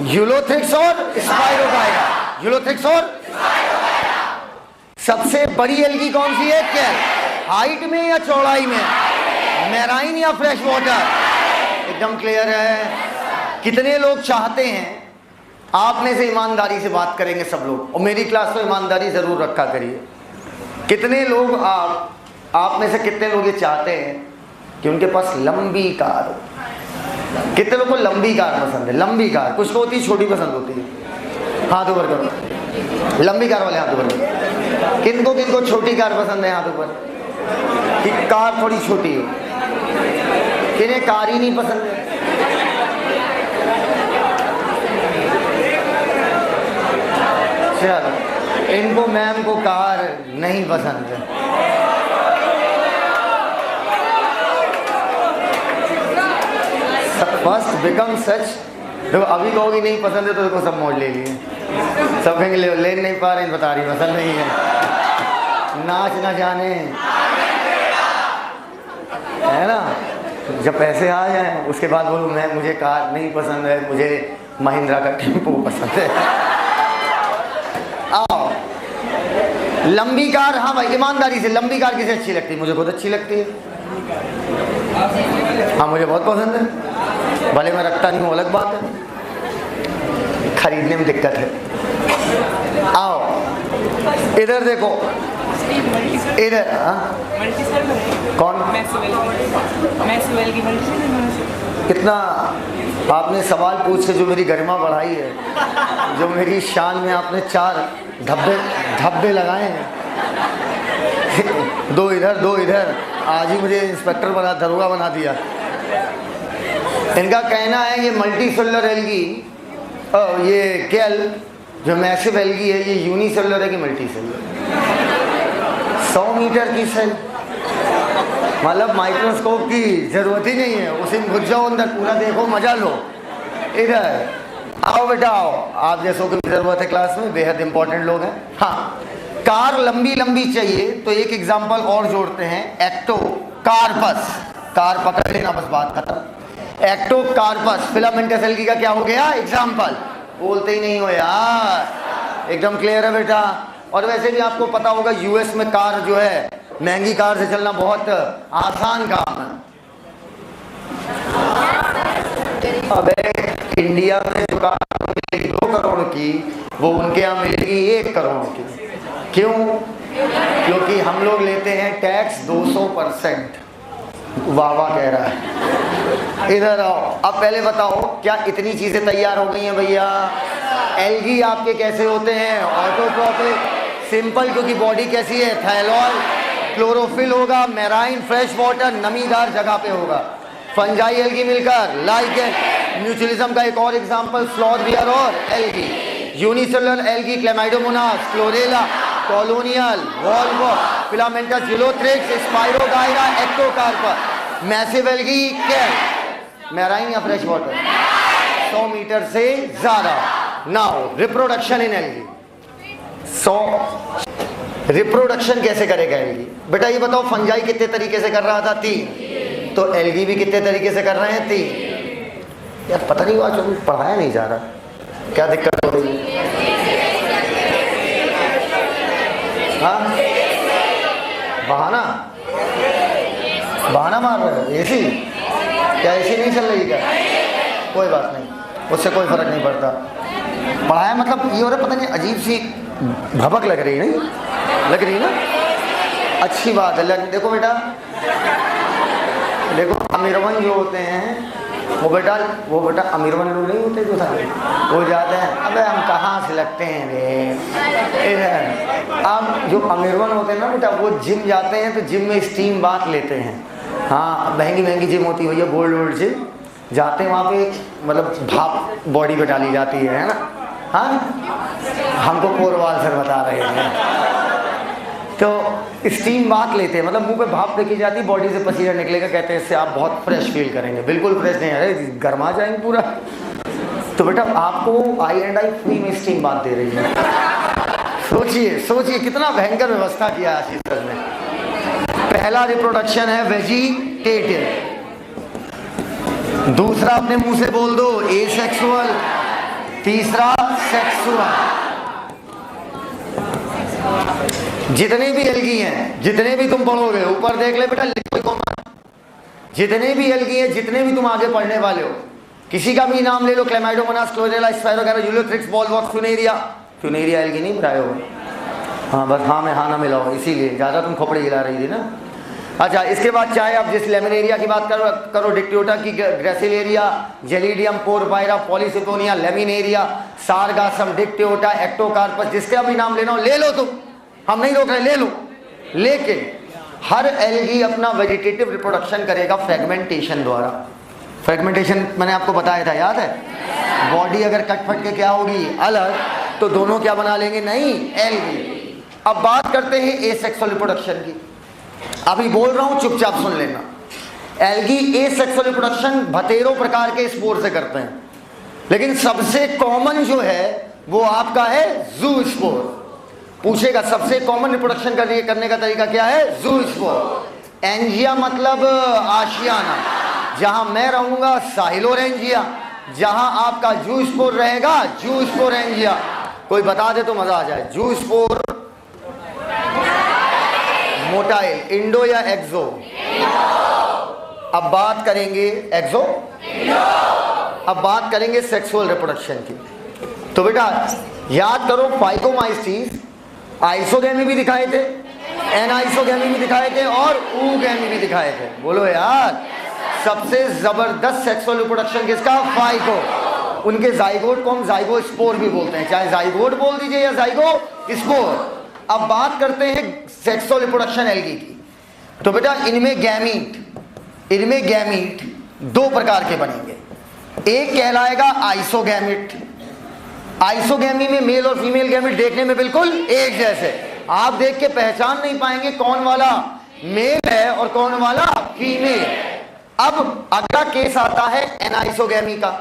यूलोथ्रिक्स और स्पाइरोगाइरा, यूलोथ्रिक्स और सबसे बड़ी एल्गी कौन सी है? क्या हाइट में या चौड़ाई में? मैराइन या फ्रेश वाटर? एकदम क्लियर है। कितने लोग चाहते हैं, आप में से ईमानदारी से बात करेंगे सब लोग, और मेरी क्लास में ईमानदारी जरूर रखा करिए। कितने लोग आप में से कितने लोग ये चाहते हैं कि उनके पास लंबी कार हो? कितने लोगों को लंबी कार पसंद है? लंबी कार, कुछ को होती है छोटी पसंद होती है, हाथ ऊपर करो। लंबी कार वाले हाथ ऊपर करो। किनको किनको छोटी कार पसंद है? हाथ ऊपर। कि कार थोड़ी छोटी हो। किन्हें कार ही नहीं पसंद है? चलो, इनको मैम को कार नहीं पसंद है। First become such. तो अभी कहोगी नहीं पसंद है तो देखो सब मोड़ ले लिए, सब कहेंगे ले नहीं पा रहे, बता रही पसंद नहीं है। नाच ना जाने, है ना? जब पैसे आ जाए उसके बाद बोलूँ मैं मुझे कार नहीं पसंद है, मुझे महिंद्रा का टेम्पो पसंद है। आओ, लंबी कार, हाँ भाई ईमानदारी से, लंबी कार किसे अच्छी लगती है? मुझे बहुत अच्छी लगती है। हाँ मुझे बहुत पसंद है, भले मैं रखता नहीं हूँ अलग बात है, खरीदने में दिक्कत है। आओ इधर देखो, इधर। कौन? कितना आपने सवाल पूछ के जो मेरी गरिमा बढ़ाई है, जो मेरी शान में आपने 4 धब्बे लगाए हैं। 2 इधर 2 इधर, आज ही मुझे इंस्पेक्टर बना, दरोगा बना दिया। इनका कहना है ये मल्टी सेलुलर एल्गी, ये कैल जो मैसिव एल्गी है, ये यूनिसेलुलर है कि मल्टी सेलुलर? 100 मीटर की सेल, मतलब माइक्रोस्कोप की जरूरत ही नहीं है, उसी में घुस जाओ अंदर, पूरा देखो, मजा लो। इधर आओ बेटा आओ, आप जैसों की जरूरत है क्लास में, बेहद इंपॉर्टेंट लोग हैं। हाँ, कार लंबी लंबी चाहिए तो एक एग्जांपल और जोड़ते हैं, एक्टोकार्पस। कार पकड़ लेना, बस बात खत्म। एक्टोकार्पस फिलामेंटस एल्गी का क्या हो गया एग्जांपल? बोलते ही नहीं हो यार, एकदम क्लियर है बेटा। और वैसे भी आपको पता होगा यूएस में कार जो है, महंगी कार से चलना बहुत आसान काम है। अबे इंडिया में जो कार मिलेगी 2 करोड़ की, वो उनके यहाँ मिलेगी 1 करोड़ की। क्यों? क्योंकि हम लोग लेते हैं टैक्स 200%। वाह वाह कह रहा है। इधर आओ, अब पहले बताओ क्या इतनी चीजें तैयार हो गई हैं भैया? एल्गी आपके कैसे होते हैं? ऑटोट्रॉपिक, सिंपल, क्योंकि बॉडी कैसी है? थायलॉइड, क्लोरोफिल होगा, मैराइन, फ्रेश वाटर, नमीदार जगह पे होगा। फंजाई एल्गी मिलकर लाइकेन, म्यूचुअलिज्म का एक और एग्जांपल स्लॉथ बियर और algae. Unicellular algae chlamydomonas, chlorella, colonial, वॉल्व, filamentous Ulothrix, spirogyra, ectocarpus. Massive algae kelp, marine या फ्रेश वाटर? 100 मीटर से ज्यादा। Now reproduction in algae. 100 reproduction कैसे करेगा एल्गी? बेटा ये बताओ, फंजाई कितने तरीके से कर रहा था? 3। तो एल्गी भी कितने तरीके से कर रहे हैं? 3। यार पता नहीं आज पढ़ाया नहीं जा रहा, क्या दिक्कत हो रही है? हाँ, बहाना मार रहे हो? एसी? क्या एसी नहीं चल रही क्या? कोई बात नहीं, उससे कोई फर्क नहीं पड़ता। पढ़ाया मतलब ये हो रहा, पता नहीं अजीब सी भभक लग रही है, नहीं लग रही ना? अच्छी बात है। देखो बेटा, देखो अमीरवन जो होते हैं वो बेटा अमीरवन लोग नहीं होते जो सारे, वो जाते हैं, अबे हम कहाँ से लगते हैं रे। अब जो अमीरवन होते हैं ना बेटा, वो जिम जाते हैं तो जिम में स्टीम बात लेते हैं। हाँ, महंगी जिम होती है भैया, गोल्ड जिम जाते हैं, वहाँ पे मतलब भाप बॉडी पे डाली जाती है ना। हाँ, हमको कोरवाल सर बता रहे हैं। तो स्टीम बात लेते हैं, मतलब मुंह पे भाप फेंकी जाती है, बॉडी से पसीना निकलेगा, कहते हैं इससे आप बहुत फ्रेश फील करेंगे। बिल्कुल फ्रेश नहीं, अरे गर्मा जाएंगे पूरा। तो बेटा आपको आई फ्री में स्टीम बात दे रही है। सोचिए कितना भयंकर व्यवस्था किया है आशीष सर ने। पहला रिप्रोडक्शन है वेजिटेटिव, दूसरा अपने मुंह से बोल दो एसेक्सुअल, तीसरा सेक्सुअल। जितने भी एल्गी हैं, जितने भी तुम पढ़ोगे, ऊपर देख ले बेटा, जितने भी एल्गी हैं, जितने भी तुम आगे पढ़ने वाले हो, किसी का भी नाम ले लो, chlamydomonas, chlorella, spirogyra, ulothrix, volvox, funaria algae नहीं पढ़ाए हो। हाँ बस हाँ में हाँ ना मिलाओ, इसीलिए ज़्यादा तुम खोपड़ी हिला रही थी ना। अच्छा, इसके बाद चाहे आप जिस लेमिनेरिया की बात करो डिक्टियोटा की, gracilaria, gelidium, porphyra, polysiphonia, laminaria, sargassum, dictyota, ectocarpus, जिसका भी नाम लेना हो ले लो तुम, हम नहीं रोक रहे, ले लो। लेकिन हर एल्गी अपना वेजिटेटिव रिप्रोडक्शन करेगा फ्रेगमेंटेशन द्वारा। फ्रेगमेंटेशन मैंने आपको बताया था, याद है? बॉडी अगर कट फट के क्या होगी अलग, तो दोनों क्या बना लेंगे, नई एल्गी। अब बात करते हैं एसेक्सुअल रिप्रोडक्शन की। अभी बोल रहा हूं, चुपचाप सुन लेना। एल्गी एसेक्सुअल रिप्रोडक्शन बतेरों प्रकार के स्पोर से करते हैं, लेकिन सबसे कॉमन जो है वो आपका है जू स्पोर। पूछेगा सबसे कॉमन रिप्रोडक्शन करने का तरीका क्या है, जू स्पोर। एंजिया मतलब आशियाना, जहां मैं रहूंगा साहिलोरेंजिया, जहां आपका जू स्पोर रहेगा जू स्पोर एंजिया। कोई बता दे तो मजा आ जाए। जू स्पोर मोटाइल, इंडो या एक्सो? अब बात करेंगे एक्सो। अब बात करेंगे सेक्सुअल रिप्रोडक्शन की। तो बेटा याद करो, फाइकोमाइस्टीज आइसोगैमी भी दिखाए थे, एनाइसोगैमी भी दिखाए थे और ऊगैमी भी दिखाए थे। बोलो यार, सबसे जबरदस्त सेक्सुअल रिप्रोडक्शन किसका? फाइको। उनके जाइगोट को हम जाइगो स्पोर भी बोलते हैं, चाहे जाइगोट बोल दीजिए या जाइगो स्पोर। अब बात करते हैं सेक्सुअल रिप्रोडक्शन एल्गी की। तो बेटा इनमें गैमीट दो प्रकार के बनेंगे। एक कहलाएगा आइसोगैमिट। आइसोगैमी में मेल और फीमेल गैमिट देखने में बिल्कुल एक जैसे, आप देख के पहचान नहीं पाएंगे कौन वाला मेल है और कौन वाला फीमेल। अब अगला केस आता है एनआइसोगैमी का।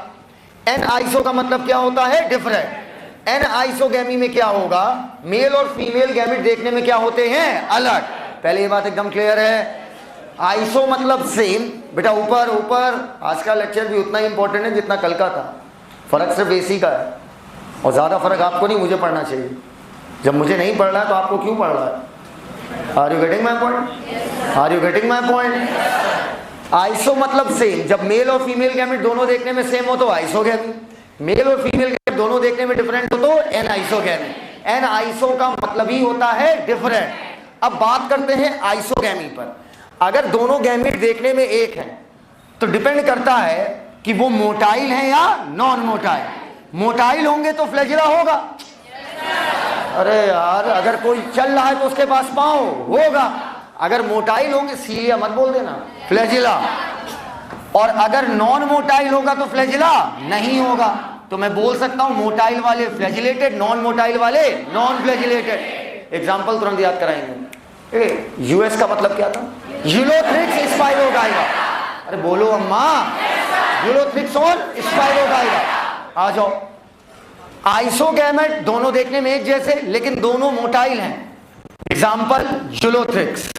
एनआइसो का मतलब क्या होता है? डिफरेंट। एनआइसोगैमी में क्या होगा, मेल और फीमेल गैमिट देखने में क्या होते हैं? अलग। पहले ये बात एकदम क्लियर है। आइसो मतलब सेम। बेटा ऊपर आज का लेक्चर भी उतना ही इंपॉर्टेंट है जितना कल का था, फर्क सिर्फ बेसिक का है और ज़्यादा फर्क आपको नहीं मुझे पढ़ना चाहिए। जब मुझे नहीं पढ़ रहा है तो आपको क्यों पढ़ रहा है? Are you getting my point? Iso मतलब सेम। जब मेल और फीमेल गैमेट दोनों देखने में सेम हो तो आइसोगैमी, मेल और फीमेल गैमेट दोनों देखने में डिफरेंट हो तो एनआइसोगैमी। एनआइसो का मतलब ही होता है डिफरेंट। अब बात करते हैं आइसोगैमी पर। अगर दोनों गैमेट देखने में एक है तो डिपेंड करता है कि वो मोटाइल है या नॉन मोटाइल। मोटाइल होंगे तो फ्लैजिला होगा। अरे यार, अगर कोई चल रहा है तो उसके पास पांव होगा। अगर मोटाइल होंगे, सीलिया मत बोल देना, फ्लैजिला। और अगर नॉन मोटाइल होगा तो फ्लैजिला नहीं होगा। तो मैं बोल सकता हूं मोटाइल वाले फ्लैजिलेटेड, नॉन मोटाइल वाले नॉन फ्लैजिलेटेड। एग्जांपल तुरंत याद कराएंगे। यूएस का मतलब क्या था? Ulothrix spirogyra. अरे बोलो अम्मा, यूलोथ्रिक्स और स्पाइरोगाइरा। आ जाओ। आइसोगैमेट दोनों देखने में एक जैसे लेकिन दोनों मोटाइल हैं। Example Ulothrix.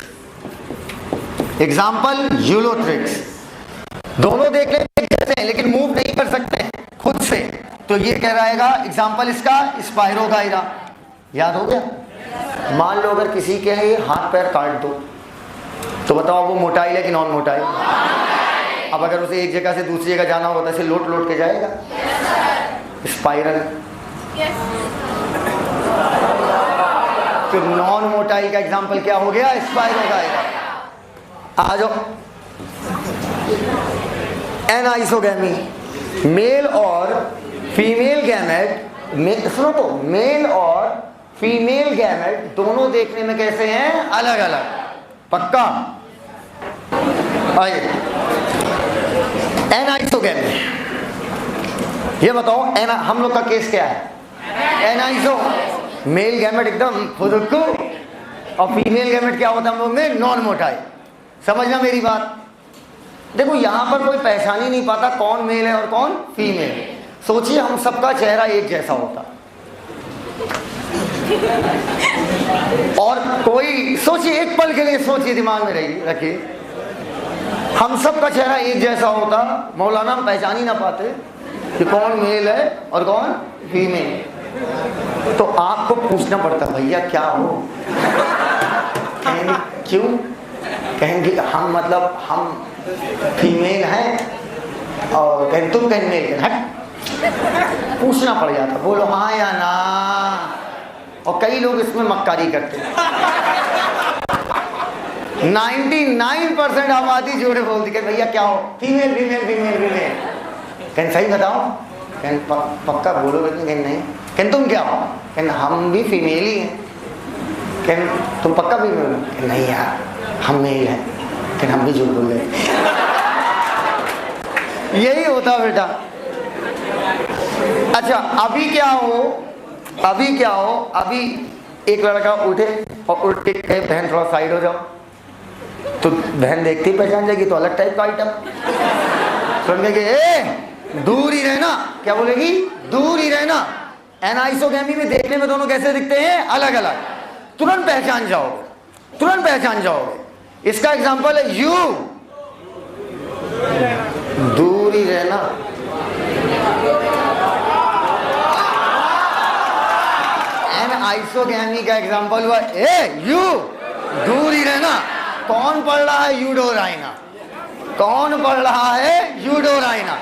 दोनों देखने में एक जैसे हैं लेकिन मूव नहीं कर सकते हैं खुद से, तो ये कह रहेगा एग्जाम्पल इसका स्पाइरोगाइरा। याद हो गया? मान लो अगर किसी के हाथ पैर काट दो तो बताओ वो मोटाइल है कि नॉन मोटाइल? अब अगर उसे एक जगह से दूसरी जगह जाना होगा तो ऐसे लोट के जाएगा? स्पाइरल। तो नॉन मोटाइल का एग्जांपल क्या हो गया? स्पाइरोगाइरा। आ जाओ। एनाइसोगैमी, मेल और फीमेल गैमेट, सुनो तो, मेल और फीमेल गैमेट दोनों देखने में कैसे हैं? अलग अलग। पक्का? आइए, एनाइसोगैमी, ये बताओ हम लोग का केस क्या है? एनाइसो, मेल गैमेट एकदम फुदुक्कू, और फीमेल गैमेट क्या होता है हम लोग में? नॉन मोटाई। समझना मेरी बात। देखो यहां पर कोई पहचान ही नहीं पाता कौन मेल है और कौन फीमेल। सोचिए हम सबका चेहरा एक जैसा होता, और कोई, सोचिए एक पल के लिए, सोचिए, दिमाग में रखिए, हम सबका चेहरा एक जैसा होता, मौलाना हम पहचान ही ना पाते कि कौन मेल है और कौन फीमेल। तो आपको पूछना पड़ता, भैया क्या हो? कहेंगे क्यों? कहेंगे हम, मतलब हम फीमेल हैं, और कहें तुम कहें मेल है। पूछना पड़ जाता, बोलो हाँ या ना। और कई लोग इसमें मक्कारी करते हैं। 99% आबादी जोड़े बोलती है भैया क्या हो? Female female female female. कहें सही बताओ? कहें पक्का बोलो? कहें नहीं। कहें तुम क्या हो? कहें हम भी फीमेल ही हैं। कहें तुम पक्का फीमेल हो? नहीं यार हम मेल हैं। कहें हम भी झूठ बोल रहे। यही होता बेटा। अच्छा अभी क्या हो, अभी एक लड़का उठे और उठ के कहे बहन थोड़ा साइड हो जाओ, तो बहन देखती पहचान जाएगी, तो अलग टाइप का आइटम सुन के ए दूर ही रहना। क्या बोलेगी? दूर ही रहना। एनाइसोगैमी में देखने में दोनों कैसे दिखते हैं? अलग अलग। तुरंत पहचान जाओगे। इसका एग्जांपल है यू, दूर ही रहना। एनाइसोगैमी का एग्जांपल हुआ ए यू, दूर ही रहना। कौन पढ़ रहा है? यूडोराइना। कौन पढ़ रहा है? यूडोराइना।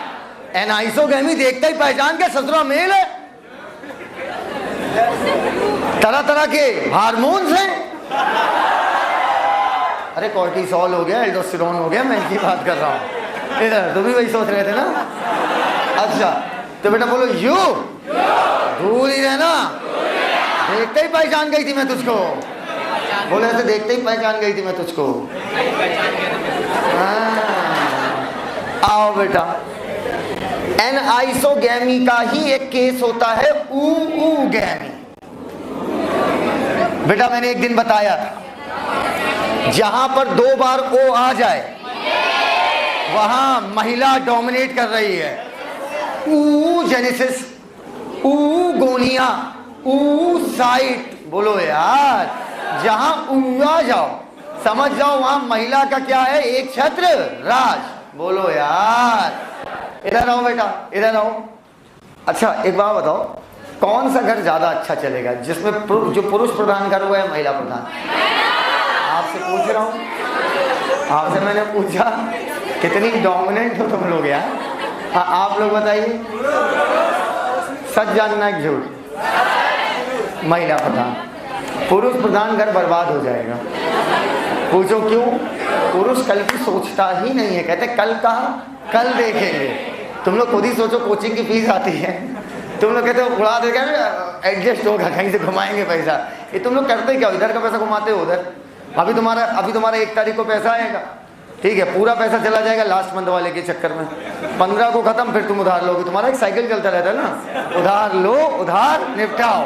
एनाइसोगैमी देखते ही पहचान के ससुरा मेल है। तरह तरह के हार्मोन्स हैं। अरे कॉर्टिसोल हो गया, एल्डोस्टेरोन हो गया, मैं इनकी बात कर रहा हूँ। इधर तुम भी वही सोच रहे थे ना? अच्छा तो बेटा बोलो यू, दूर ही रहना। देखते ही पहचान गई थी मैं तुझको। बोले ऐसे, देखते ही पहचान गई थी मैं तुझको। आओ बेटा, एनाइसोगैमी का ही एक केस होता है ऊगैमी। बेटा मैंने एक दिन बताया था, जहां पर 2 बार ओ आ जाए वहां महिला डोमिनेट कर रही है। Genesis, gonia, cyte. बोलो यार, जहां आ जाओ समझ जाओ वहां महिला का क्या है? एक छत्र राज। बोलो यार, इधर आओ बेटा, इधर आओ। अच्छा एक बात बताओ, कौन सा घर ज्यादा अच्छा चलेगा? जिसमें जो पुरुष प्रधान घर हुआ है महिला प्रधान? आपसे पूछ रहा हूं, आपसे मैंने पूछा कितनी डोमिनेंट हो तुम लोग यार। हाँ आप लोग बताइए, सच जानना है झूठ? महिला प्रधान। पुरुष प्रधान घर बर्बाद हो जाएगा। पूछो क्यों? पुरुष कल की सोचता ही नहीं है। कहते कल कहाँ? कल देखेंगे। तुम लोग खुद ही सोचो, कोचिंग की फीस आती है, तुम लोग कहते हो उड़ा देगा, एडजस्ट होगा, कहीं से घुमाएंगे पैसा। ये तुम लोग करते क्या? इधर का पैसा घुमाते हो उधर। अभी तुम्हारा 1 तारीख को पैसा आएगा, ठीक है, पूरा पैसा चला जाएगा लास्ट मंथ वाले के चक्कर में। 15 को खत्म, फिर तुम उधार लोगे। तुम्हारा एक साइकिल चलता रहता है ना, उधार लो उधार निपटाओ।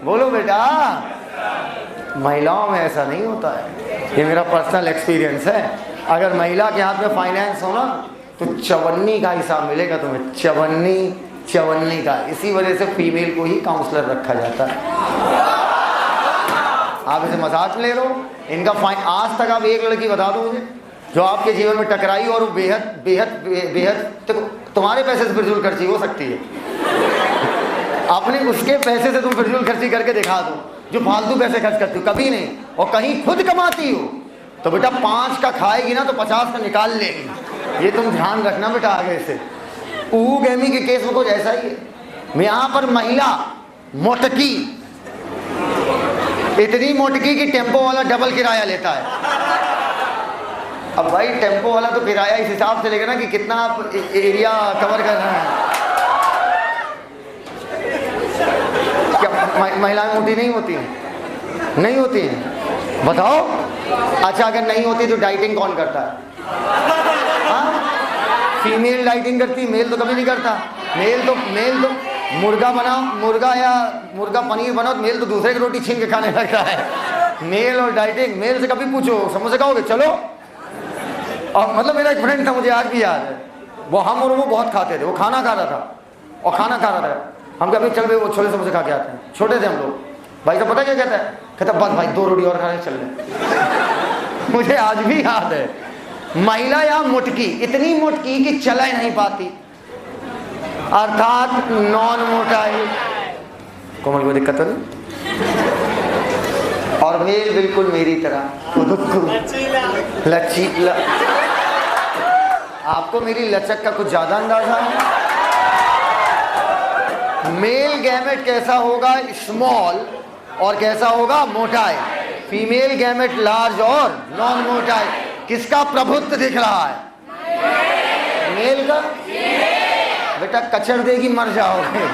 बोलो बेटा, महिलाओं में ऐसा नहीं होता है। ये मेरा पर्सनल एक्सपीरियंस है। अगर महिला के हाथ में फाइनेंस हो ना तो चवन्नी का हिसाब मिलेगा तुम्हें, चवन्नी का। इसी वजह से फीमेल को ही काउंसलर रखा जाता है। आप इसे मजाक ले लो, इनका आज तक आप एक लड़की बता दो मुझे जो आपके जीवन में टकराई और वो बेहद तुम्हारे पैसे से फिजूल खर्ची हो सकती है। अपने उसके पैसे से तुम फिजूल खर्ची करके दिखा दो, जो फालतू पैसे खर्च करती हो कभी नहीं, और कहीं खुद कमाती हो तो बेटा 5 का खाएगी ना तो 50 का निकाल लेगी। ये तुम ध्यान रखना बेटा आगे से। ऊगैमी के केस में कुछ ऐसा ही है। यहाँ पर महिला मोटकी, इतनी मोटकी कि टेम्पो वाला डबल किराया लेता है। अब भाई टेम्पो वाला तो किराया इस हिसाब से लेगा ना कि कितना आप एरिया कवर कर रहे हैं। क्या महिलाएं मोटी नहीं होती हैं? नहीं होती हैं, बताओ। अच्छा अगर नहीं होती तो डाइटिंग कौन करता है? हाँ, फीमेल डाइटिंग करती, मेल तो कभी नहीं करता। मेल तो मुर्गा बनाओ, मुर्गा या मुर्गा पनीर बनाओ तो मेल तो दूसरे की रोटी छीन के खाने लगता है। मेल और डाइटिंग, मेल से कभी पूछो समोसे खाओगे, चलो। और मतलब मेरा एक फ्रेंड था, मुझे आज भी याद है, वो हम और वो बहुत खाते थे। वो खाना खा रहा था और खाना खा रहा था, हम कभी चल भाई वो छोले समोसे खा के आते हैं। छोटे थे हम लोग। भाई साहब पता क्या कहता है? कहता बस भाई 2 रोटी और खा रहे चल रहे। मुझे आज भी याद है, महिला या मुटकी, इतनी मुटकी कि चला ही नहीं पाती, अर्थात नॉन मोटाई। कोमल को दिक्कत नहीं। और मेल बिल्कुल मेरी तरह लचीला। आपको मेरी लचक का कुछ ज्यादा अंदाजा है? मेल गैमेट कैसा होगा? स्मॉल। और कैसा होगा? मोटाई। फीमेल गैमेट लार्ज और नॉन मोटाई। किसका प्रभुत्व दिख रहा है? मेल का। बेटा कचर देगी मर जाओगे,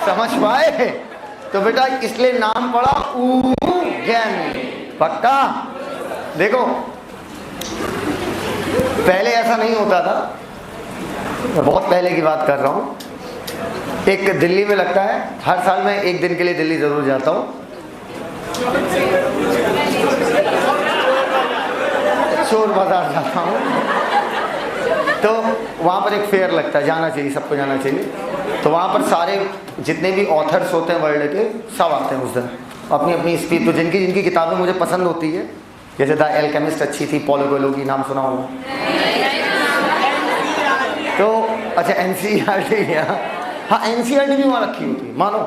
समझ पाए? तो बेटा इसलिए नाम पड़ा गैमेट। पक्का? देखो पहले ऐसा नहीं होता था, बहुत पहले की बात कर रहा हूँ। एक दिल्ली में लगता है, हर साल मैं एक दिन के लिए दिल्ली जरूर जाता हूँ। चोर बाजार जाता हूँ, तो वहाँ पर एक फेयर लगता है, जाना चाहिए, सबको जाना चाहिए। तो वहाँ पर सारे जितने भी ऑथर्स होते हैं वर्ल्ड के, सब आते हैं उस दिन, अपनी अपनी स्पीच। तो जिनकी किताबें मुझे पसंद होती है, जैसे द एल्केमिस्ट अच्छी थी, पॉलो कोएल्हो की, नाम सुना होगा। तो अच्छा NCERT, हाँ NCERT भी वहाँ रखी होती है, मानो।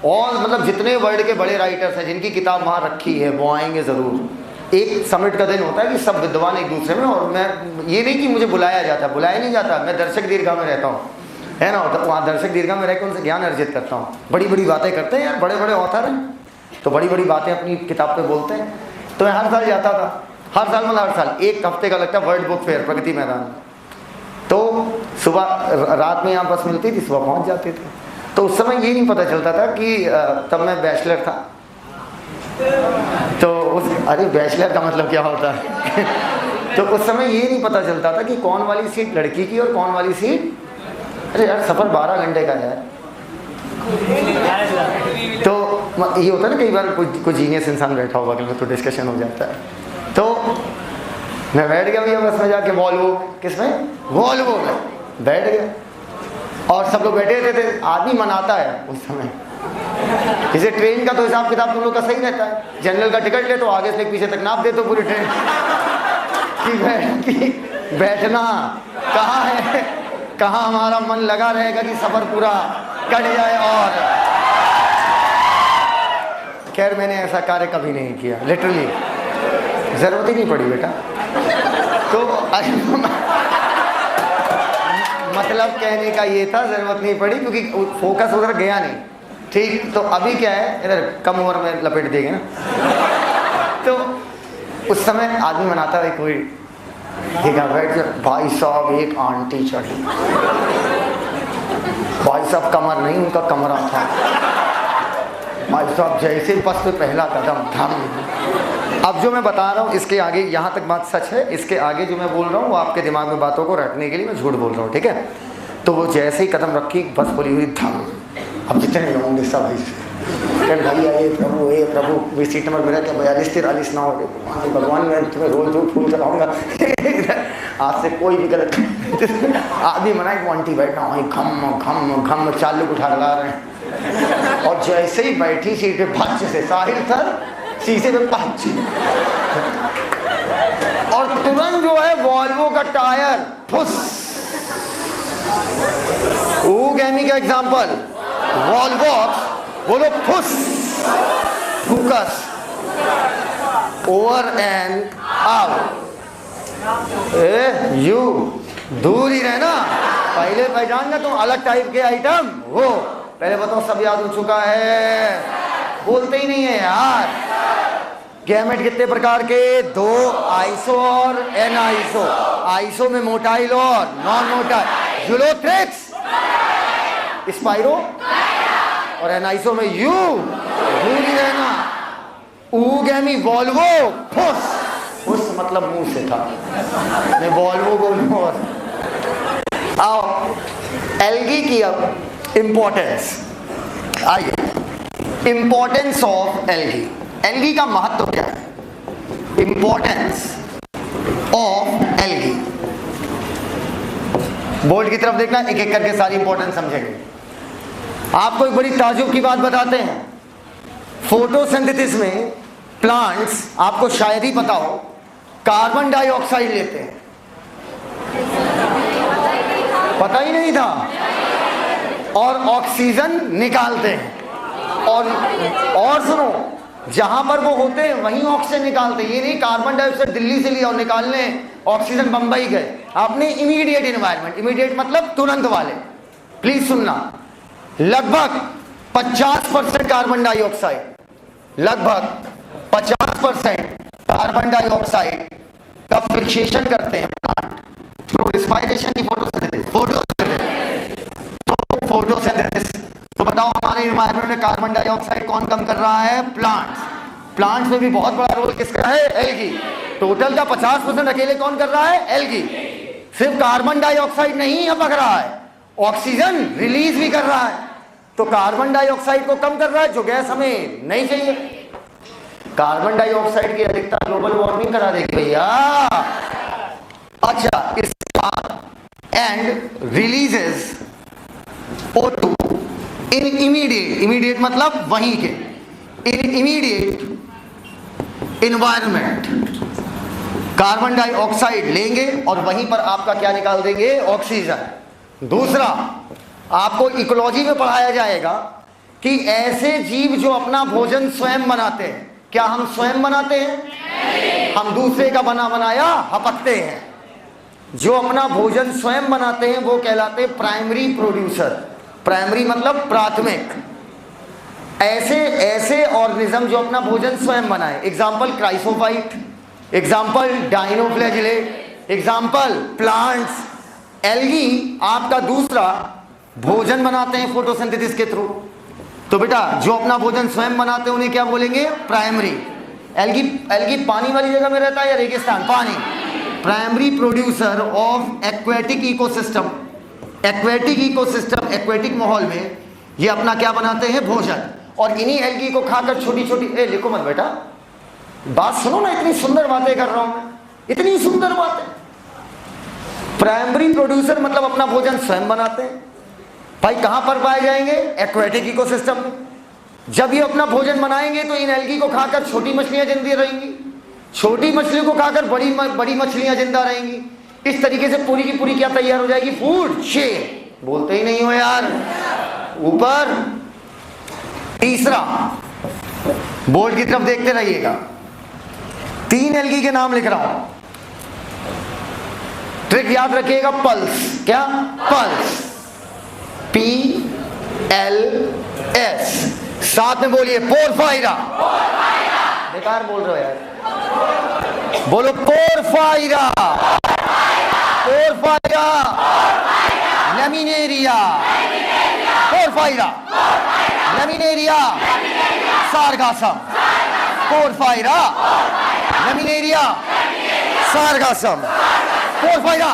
और मतलब जितने वर्ल्ड के बड़े राइटर्स हैं जिनकी किताब वहाँ रखी है, वो आएंगे ज़रूर। एक समिट का दिन होता है कि सब विद्वान एक दूसरे में, और मैं ये नहीं कि मुझे बुलाया जाता, बुलाया नहीं जाता, मैं दर्शक दीर्घा में रहता हूँ, है ना। तो वहाँ दर्शक दीर्घा में रह के उनसे ज्ञान अर्जित करता हूँ। बड़ी बड़ी बातें करते हैं यार, बड़े बड़े ऑथर हैं, तो बड़ी बड़ी बातें अपनी किताब पे बोलते हैं। तो मैं हर साल जाता था, हर साल मतलब हर साल 1 हफ्ते का लगता है world book fair, Pragati Maidan. तो सुबह रात में यहाँ बस मिलती थी, सुबह पहुँच जाते थे। तो उस समय ये नहीं पता चलता था कि तब मैं बैचलर था। तो अरे बैचलर का मतलब क्या होता है? तो उस समय ये नहीं पता चलता था कि कौन वाली सीट लड़की की और कौन वाली सीट, अरे यार सफ़र 12 घंटे का है यार। तो ये होता है ना, कई बार कोई जीनियस इंसान बैठा होगा कि तो डिस्कशन हो जाता है। तो मैं बैठ गया भैया बस में जाके, वॉल्वो, किसमें? वॉल्वो में बैठ गया, और सब लोग बैठे थे। आदमी मनाता है उस समय, जैसे ट्रेन का तो हिसाब किताब तुम लोग का सही रहता है। जनरल का टिकट ले तो आगे से पीछे तक नाप दे तो पूरी ट्रेन कि बैठना कहाँ है, कहाँ हमारा मन लगा रहेगा कि सफर पूरा कट जाए। और खैर मैंने ऐसा कार्य कभी नहीं किया, लिटरली जरूरत ही नहीं पड़ी बेटा। तो मतलब कहने का ये था, जरूरत नहीं पड़ी क्योंकि फोकस उधर गया नहीं। ठीक, तो अभी क्या है, इधर कम उम्र में लपेट देंगे ना। तो उस समय आदमी मनाता है, कोई देखा बैठ के, भाई साहब एक आंटी चढ़ी, भाई साहब कमर नहीं उनका कमरा था, भाई साहब जैसे बस पे पहला कदम धम। अब जो मैं बता रहा हूँ इसके आगे, यहाँ तक बात सच है, इसके आगे जो मैं बोल रहा हूँ वो आपके दिमाग में बातों को रखने के लिए मैं झूठ बोल रहा हूँ, ठीक है। तो वो जैसे ही कदम रखी, बस खुली हुई, धम। अब जितने होंगे सब भाई आए प्रभु, हे प्रभु, वे सीट नंबर मेरा क्या 42-43 ना हो, भगवान मैं तुम्हें रोज रोज फूल चढ़ाऊंगा। आज से कोई भी गलत आदमी मना कि आंटी बैठना, वहीं घम घम घम 4 लोग उठा ला रहे हैं। और जैसे ही बैठी सीट पे, भच्च से साहिल सर शीशे पे भच्च, और तुरंत जो है वॉल्वो का टायर फुस। गैमी का एग्जाम्पल, वॉल्वो बोलो फुस, focus, over and out. You दूर ही रहना, पहले पहचान तुम अलग टाइप के आइटम हो। पहले बताओ सब याद हो चुका है, बोलते ही नहीं है यार। गैमेट कितने प्रकार के? दो, आइसो और एनाइसो। आइसो में मोटाइल और नॉन मोटाइल। यूलोथ्रिक्स, स्पाइरो, और एनाइसो में यू नहीं रहना। ऊगैमी वॉल्वो, फुस, फुस मतलब मुंह से था, मैं वॉल्वो बोलूं। और आओ एल्गी की अब इंपॉर्टेंस आइए। इंपॉर्टेंस ऑफ एल्गी, एल्गी का महत्व क्या है? इंपॉर्टेंस ऑफ एल्गी, बोर्ड की तरफ देखना, एक एक करके सारी इंपॉर्टेंस समझेंगे। आपको एक बड़ी ताजुब की बात बताते हैं। फोटोसिंथेसिस में प्लांट्स, आपको शायद ही पता हो, कार्बन डाइऑक्साइड लेते हैं। पता ही नहीं था। और ऑक्सीजन निकालते हैं। और सुनो, जहां पर वो होते हैं वहीं ऑक्सीजन निकालते हैं। ये नहीं कार्बन डाइऑक्साइड दिल्ली से लिया और निकालने ऑक्सीजन बंबई गए। आपने इमीडिएट एनवायरनमेंट, इमीडिएट मतलब तुरंत वाले, प्लीज सुनना, लगभग 50% कार्बन डाइऑक्साइड, लगभग 50% कार्बन डाइऑक्साइड का फिक्सेशन करते हैं प्लांट थ्रू रिस्पायरेशन की फोटोसिंथेसिस। तो बताओ हमारे एनवायरनमेंट में कार्बन डाइऑक्साइड कौन कम कर रहा है? प्लांट्स। प्लांट्स में भी बहुत बड़ा रोल किसका है? एल्गी। टोटल का 50% अकेले कौन कर रहा है? एल्गी। सिर्फ कार्बन डाइऑक्साइड नहीं पक रहा है, ऑक्सीजन रिलीज भी कर रहा है। तो कार्बन डाइऑक्साइड को कम कर रहा है, जो गैस हमें नहीं चाहिए। कार्बन डाइऑक्साइड की अधिकता ग्लोबल वार्मिंग करा देगी भैया। अच्छा, इसके बाद and releases O2 in immediate, immediate मतलब वहीं के, इन इमीडिएट इन्वायरमेंट कार्बन डाइऑक्साइड लेंगे और वहीं पर आपका क्या निकाल देंगे? ऑक्सीजन। दूसरा, आपको इकोलॉजी में पढ़ाया जाएगा कि ऐसे जीव जो अपना भोजन स्वयं बनाते हैं। क्या हम स्वयं बनाते हैं? हम दूसरे का बना बनाया हपकते हैं। जो अपना भोजन स्वयं बनाते हैं वो कहलाते हैं प्राइमरी प्रोड्यूसर। प्राइमरी मतलब प्राथमिक। ऐसे ऑर्गेनिज्म जो अपना भोजन स्वयं बनाए, example chrysophyte, example dinoflagellate, example plants. Algae आपका दूसरा भोजन बनाते हैं फोटोसिंथेसिस के थ्रू। तो बेटा जो अपना भोजन स्वयं बनाते हैं उन्हें क्या बोलेंगे? प्राइमरी। एल्गी पानी वाली जगह में रहता है या रेगिस्तान? पानी। Primary producer of aquatic ecosystem. Aquatic ecosystem, aquatic माहौल में ये अपना क्या बनाते हैं? भोजन। और इन्हीं एल्गी को खाकर छोटी छोटी, लिखो मत बेटा, बात सुनो ना, इतनी सुंदर बातें कर रहा हूं मैं, इतनी सुंदर बातें। प्राइमरी प्रोड्यूसर मतलब अपना भोजन स्वयं बनाते हैं। भाई कहां पर पाए जाएंगे? एक्वेटिक इकोसिस्टम में। जब ये अपना भोजन बनाएंगे तो इन एल्गी को खाकर छोटी मछलियां जिंदा रहेंगी, छोटी मछलियों को खाकर बड़ी मछलियां जिंदा रहेंगी। इस तरीके से पूरी की पूरी क्या तैयार हो जाएगी? Food chain. बोलते ही नहीं हो यार। ऊपर तीसरा, बोर्ड की तरफ देखते रहिएगा, 3 एल्गी के नाम लिख रहा हूं, ट्रिक याद रखिएगा। पल्स, क्या? Pulse, PLS। साथ में बोलिए पोरफायरा। बेकार बोल रहे हो यार, बोलो porphyra, porphyra, laminaria, porphyra, laminaria, sargassum, porphyra, laminaria, sargassum, porphyra.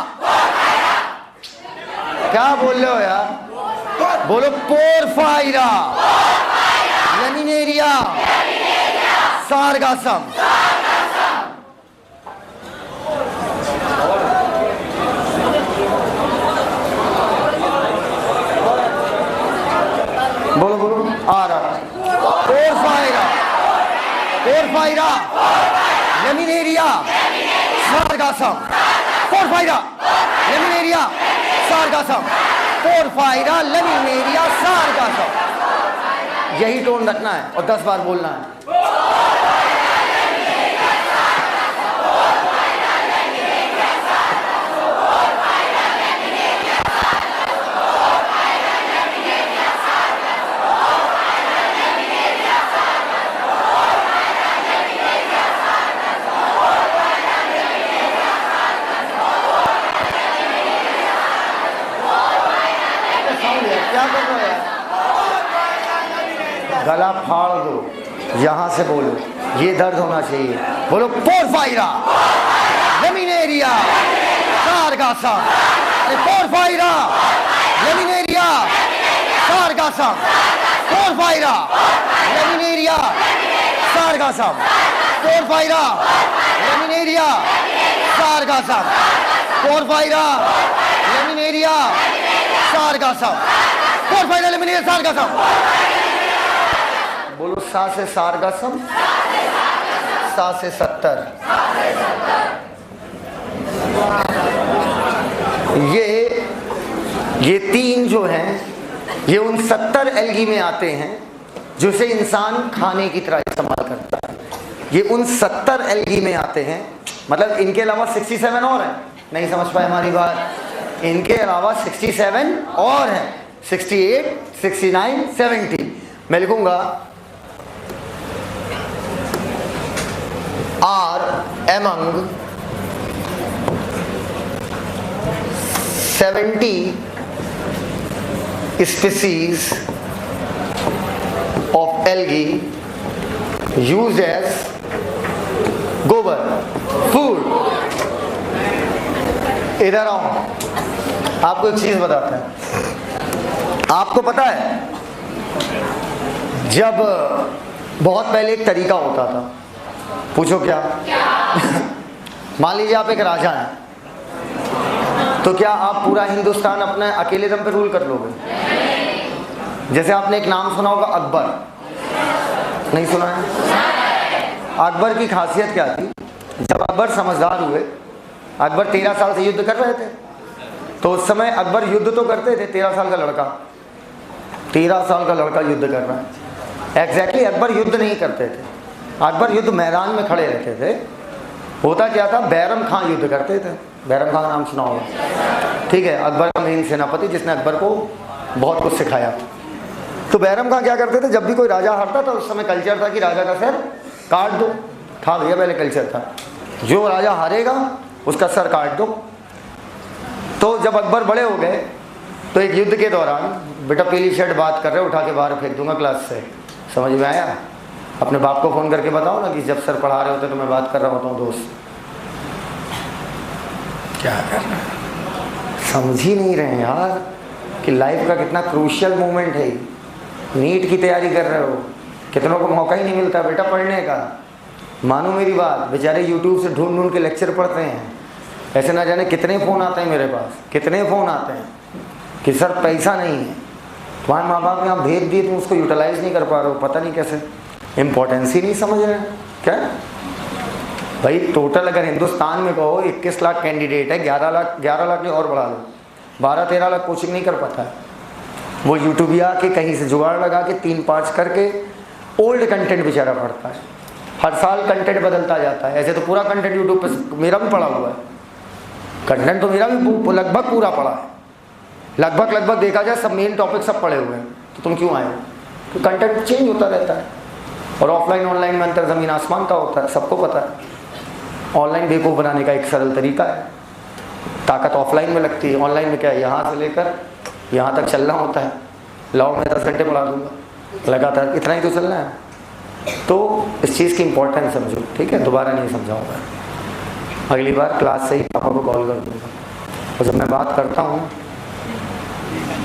क्या बोल रहे हो यार? बोलो पोरफायरा, लैमिनेरिया, सारगासम। बोलो बोलो, आ रहा। Porphyra, porphyra, laminaria, sargassum, porphyra, laminaria, sargassum, porphyra, laminaria, sargassum. यही टोन रखना है और 10 बार बोलना है। क्या कर रहे हो यार? गला फाड़ दो, यहां से बोलो, ये दर्द होना चाहिए। बोलो porphyra laminaria sargassum, porphyra laminaria sargassum, porphyra laminaria sargassum, porphyra laminaria sargassum, porphyra laminaria sargassum, porphyra laminaria sargassum. बोलो सा से सारगासम, सा से 70। ये तीन जो हैं, ये उन 70 एल्गी में आते हैं जिसे इंसान खाने की तरह इस्तेमाल करता है। ये उन 70 एल्गी में आते हैं, मतलब इनके अलावा 67 और हैं। नहीं समझ पाए हमारी बात? इनके अलावा 67 और हैं, 68, 69, 70। मैं लिखूंगा are among 70 species of algae used as गोबर फूड। इधर आओ, आपको एक चीज बताते हैं। आपको पता है, जब बहुत पहले एक तरीका होता था, पूछो क्या? मान लीजिए आप एक राजा हैं, तो क्या आप पूरा हिंदुस्तान अपने अकेले दम पे रूल कर लोगे? जैसे आपने एक नाम सुना होगा, अकबर। नहीं सुना है? अकबर की खासियत क्या थी? जब अकबर समझदार हुए, अकबर 13 साल से युद्ध कर रहे थे, तो उस समय अकबर युद्ध तो करते थे। 13 साल का लड़का, 13 साल का लड़का युद्ध कर रहा है। एग्जैक्टली अकबर युद्ध नहीं करते थे, अकबर युद्ध मैदान में खड़े रहते थे। होता क्या था, बैरम खां युद्ध करते थे। बैरम खां का नाम सुना होगा, ठीक है? अकबर का मेन सेनापति, जिसने अकबर को बहुत कुछ सिखाया। तो बैरम खां क्या करते थे, जब भी कोई राजा हारता था, उस समय कल्चर था कि राजा का सर काट दो। था भैया, पहले कल्चर था, जो राजा हारेगा उसका सर काट दो। तो जब अकबर बड़े हो गए, तो एक युद्ध के दौरान, बेटा पीली शर्ट बात कर रहे हो, उठा के बाहर फेंक दूंगा क्लास से। समझ में आया? अपने बाप को फोन करके बताओ ना कि जब सर पढ़ा रहे होते तो मैं बात कर रहा होता हूँ दोस्त। क्या करना, समझ ही नहीं रहे यार कि लाइफ का कितना क्रूशियल मोमेंट है। नीट की तैयारी कर रहे हो, कितनों को मौका ही नहीं मिलता बेटा पढ़ने का। मानो मेरी बात, बेचारे यूट्यूब से ढूंढ ढूंढ के लेक्चर पढ़ते हैं। ऐसे ना जाने कितने फ़ोन आते हैं मेरे पास, कितने फ़ोन आते हैं कि सर पैसा नहीं है, तुम्हारे माँ बाप ने आप भेज दिए, तुम उसको यूटिलाइज नहीं कर पा रहे हो, पता नहीं कैसे, इम्पोर्टेंस ही नहीं समझ रहे हैं क्या? भाई टोटल अगर हिंदुस्तान में कहो 21 लाख कैंडिडेट है, 11 लाख ने और बढ़ा लो, 12-13 लाख कोचिंग नहीं कर पाता है। वो यूट्यूबिया के कहीं से जुगाड़ लगा के 3-5 करके ओल्ड कंटेंट बेचारा पढ़ता है। हर साल कंटेंट बदलता जाता है। ऐसे तो पूरा कंटेंट यूट्यूब पे मेरा भी पड़ा हुआ है, कंटेंट तो मेरा भी लगभग पूरा पड़ा है। लगभग देखा जाए सब मेन टॉपिक सब पढ़े हुए हैं। तो तुम क्यों आए हो? तो कंटेंट चेंज होता रहता है, और ऑफलाइन ऑनलाइन में अंतर ज़मीन आसमान का होता है, सबको पता है। ऑनलाइन बेवकूफ़ बनाने का एक सरल तरीका है, ताकत ऑफलाइन में लगती है। ऑनलाइन में क्या है, यहाँ से लेकर यहाँ तक चलना होता है। लाओ मैं 10 घंटे पढ़ा दूँगा लगातार, इतना ही तो चलना है। तो इस चीज़ की इम्पोर्टेंस समझो, ठीक है? दोबारा नहीं समझाऊँगा, अगली बार क्लास से ही पापा को कॉल कर दूँगा। और जब मैं बात करता हूँ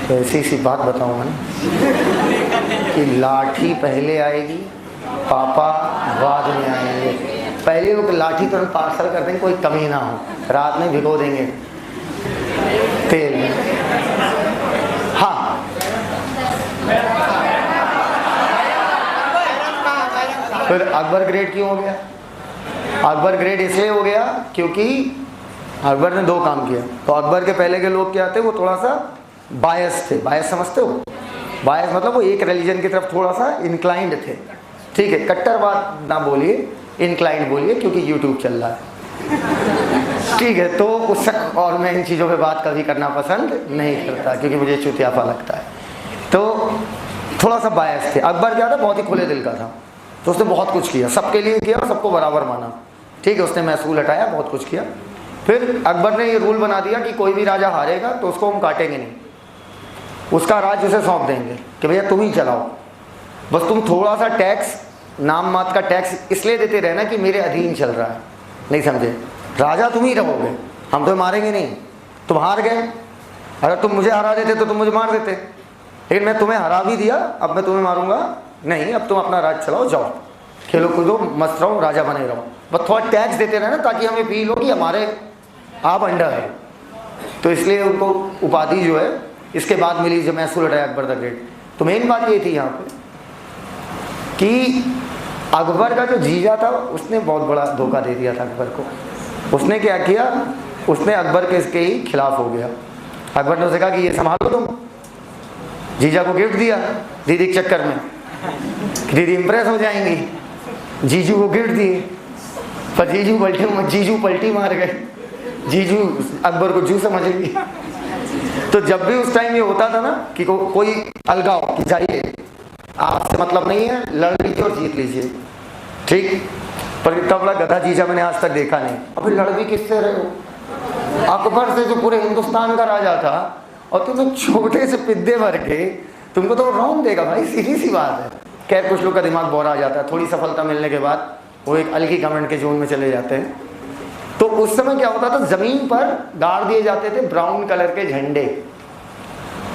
तो ऐसी सी बात बताऊँगा ना कि लाठी पहले आएगी, पापा बाद में आएंगे। पहले वो लाठी तुरंत पार्सल कर देंगे, कोई कमी ना हो, रात में भिगो देंगे तेल में। हाँ, फिर अकबर ग्रेट क्यों हो गया? अकबर ग्रेट इसलिए हो गया क्योंकि अकबर ने 2 काम किया। तो अकबर के पहले के लोग क्या थे, वो थोड़ा सा बायस थे। बायस समझते हो? बायस मतलब वो एक रिलीजन की तरफ थोड़ा सा इंक्लाइंड थे, ठीक है? कट्टर बात ना बोलिए, इंक्लाइंड बोलिए, क्योंकि यूट्यूब चल रहा है, ठीक है? तो उस, और मैं इन चीज़ों पे बात कभी करना पसंद नहीं करता क्योंकि मुझे चुतियापा लगता है। तो थोड़ा सा बायस थे। अकबर क्या था, बहुत ही खुले दिल का था, तो उसने बहुत कुछ किया, सबके लिए किया, सबको बराबर माना, ठीक है? उसने महसूल हटाया, बहुत कुछ किया। फिर अकबर ने ये रूल बना दिया कि कोई भी राजा हारेगा तो उसको हम काटेंगे नहीं। उसका राज्य उसे सौंप देंगे कि भैया तुम ही चलाओ, बस तुम थोड़ा सा टैक्स, नाम मात्र का टैक्स इसलिए देते रहना कि मेरे अधीन चल रहा है। नहीं समझे? राजा तुम ही रहोगे, हम तो मारेंगे नहीं। तुम हार गए, अगर तुम मुझे हरा देते तो तुम मुझे मार देते, लेकिन मैं तुम्हें हरा भी दिया, अब मैं तुम्हें मारूंगा नहीं। अब तुम अपना राज चलाओ, जाओ खेलो कूदो, मस्त रहो, राजा बने रहो। बस थोड़ा टैक्स देते रहना ताकि हमें फील हो कि हमारे आप अंडर है। तो इसलिए उनको उपाधि जो है इसके बाद मिली जब मैसूर हटाया अकबर द ग्रेट। तो मेन बात ये थी यहाँ पे कि अकबर का जो जीजा था उसने बहुत बड़ा धोखा दे दिया था अकबर को। उसने क्या किया, उसने अकबर के इसके ही खिलाफ हो गया। अकबर ने उसे कहा कि ये संभालो तुम। जीजा को गिफ्ट दिया दीदी के चक्कर में, दीदी इंप्रेस हो जाएंगी। जीजू को गिफ्ट दिए, पर जीजू पलटी मार गए। जीजू अकबर को जू समझ गई। तो जब भी उस टाइम ये होता था ना कि कोई अलगाव कि जाइए, आपसे मतलब नहीं है, लड़ लीजिए और जीत लीजिए, ठीक। पर इतना बड़ा गधा जीजा मैंने आज तक देखा नहीं। अभी लड़ भी किससे रहे हो? अकबर से जो पूरे हिंदुस्तान का राजा था, और तुम एक छोटे से पिद्दे भर के, तुमको तो रौन देगा भाई, सीधी सी बात है। खैर कुछ लोग का दिमाग बौरा आ जाता है, थोड़ी सफलता मिलने के बाद वो एक अलग ही कमेंट के जोन में चले जाते हैं। तो उस समय क्या होता था, जमीन पर गाड़ दिए जाते थे ब्राउन कलर के झंडे,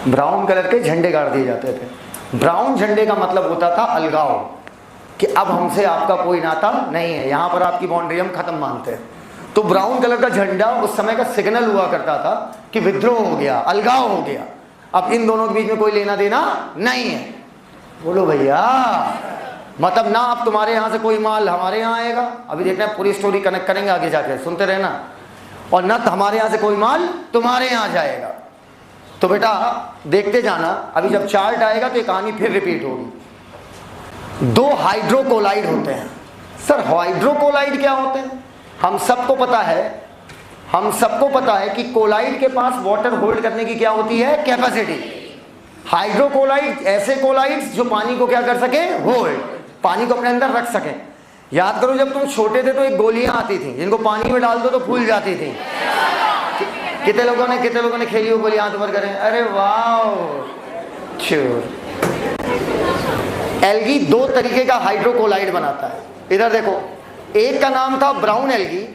ब्राउन कलर के झंडे गाड़ दिए जाते थे। ब्राउन झंडे का मतलब होता था अलगाव, कि अब हमसे आपका कोई नाता नहीं है, यहाँ पर आपकी बाउंड्री हम खत्म मानते हैं। तो ब्राउन कलर का झंडा उस समय का सिग्नल हुआ करता था कि विद्रोह हो गया, अलगाव हो गया, अब इन दोनों के बीच में कोई लेना देना नहीं है। बोलो भैया, मतलब ना अब तुम्हारे यहाँ से कोई माल हमारे यहाँ आएगा, अभी देखना पूरी स्टोरी कनेक्ट करेंगे आगे जाके, सुनते रहना, और न हमारे यहाँ से कोई माल तुम्हारे यहाँ जाएगा। तो बेटा देखते जाना, अभी जब चार्ट आएगा तो ये कहानी फिर रिपीट होगी। दो हाइड्रोकोलाइड होते हैं। सर हाइड्रोकोलाइड क्या होते हैं? हम सबको पता है कि कोलाइड के पास वाटर होल्ड करने की क्या होती है, कैपेसिटी। हाइड्रोकोलाइड ऐसे कोलाइड्स जो पानी को क्या कर सके, होल्ड, पानी को अपने अंदर रख सके। याद करो जब तुम छोटे थे तो एक गोलियां आती थी जिनको पानी में डाल दो तो फूल जाती थी। कितने लोगों ने खेली वो गोली, हाथ ऊपर करें। अरे वाह, एल्गी दो तरीके का हाइड्रोकोलाइड बनाता है। इधर देखो, एक का नाम था ब्राउन एल्गी।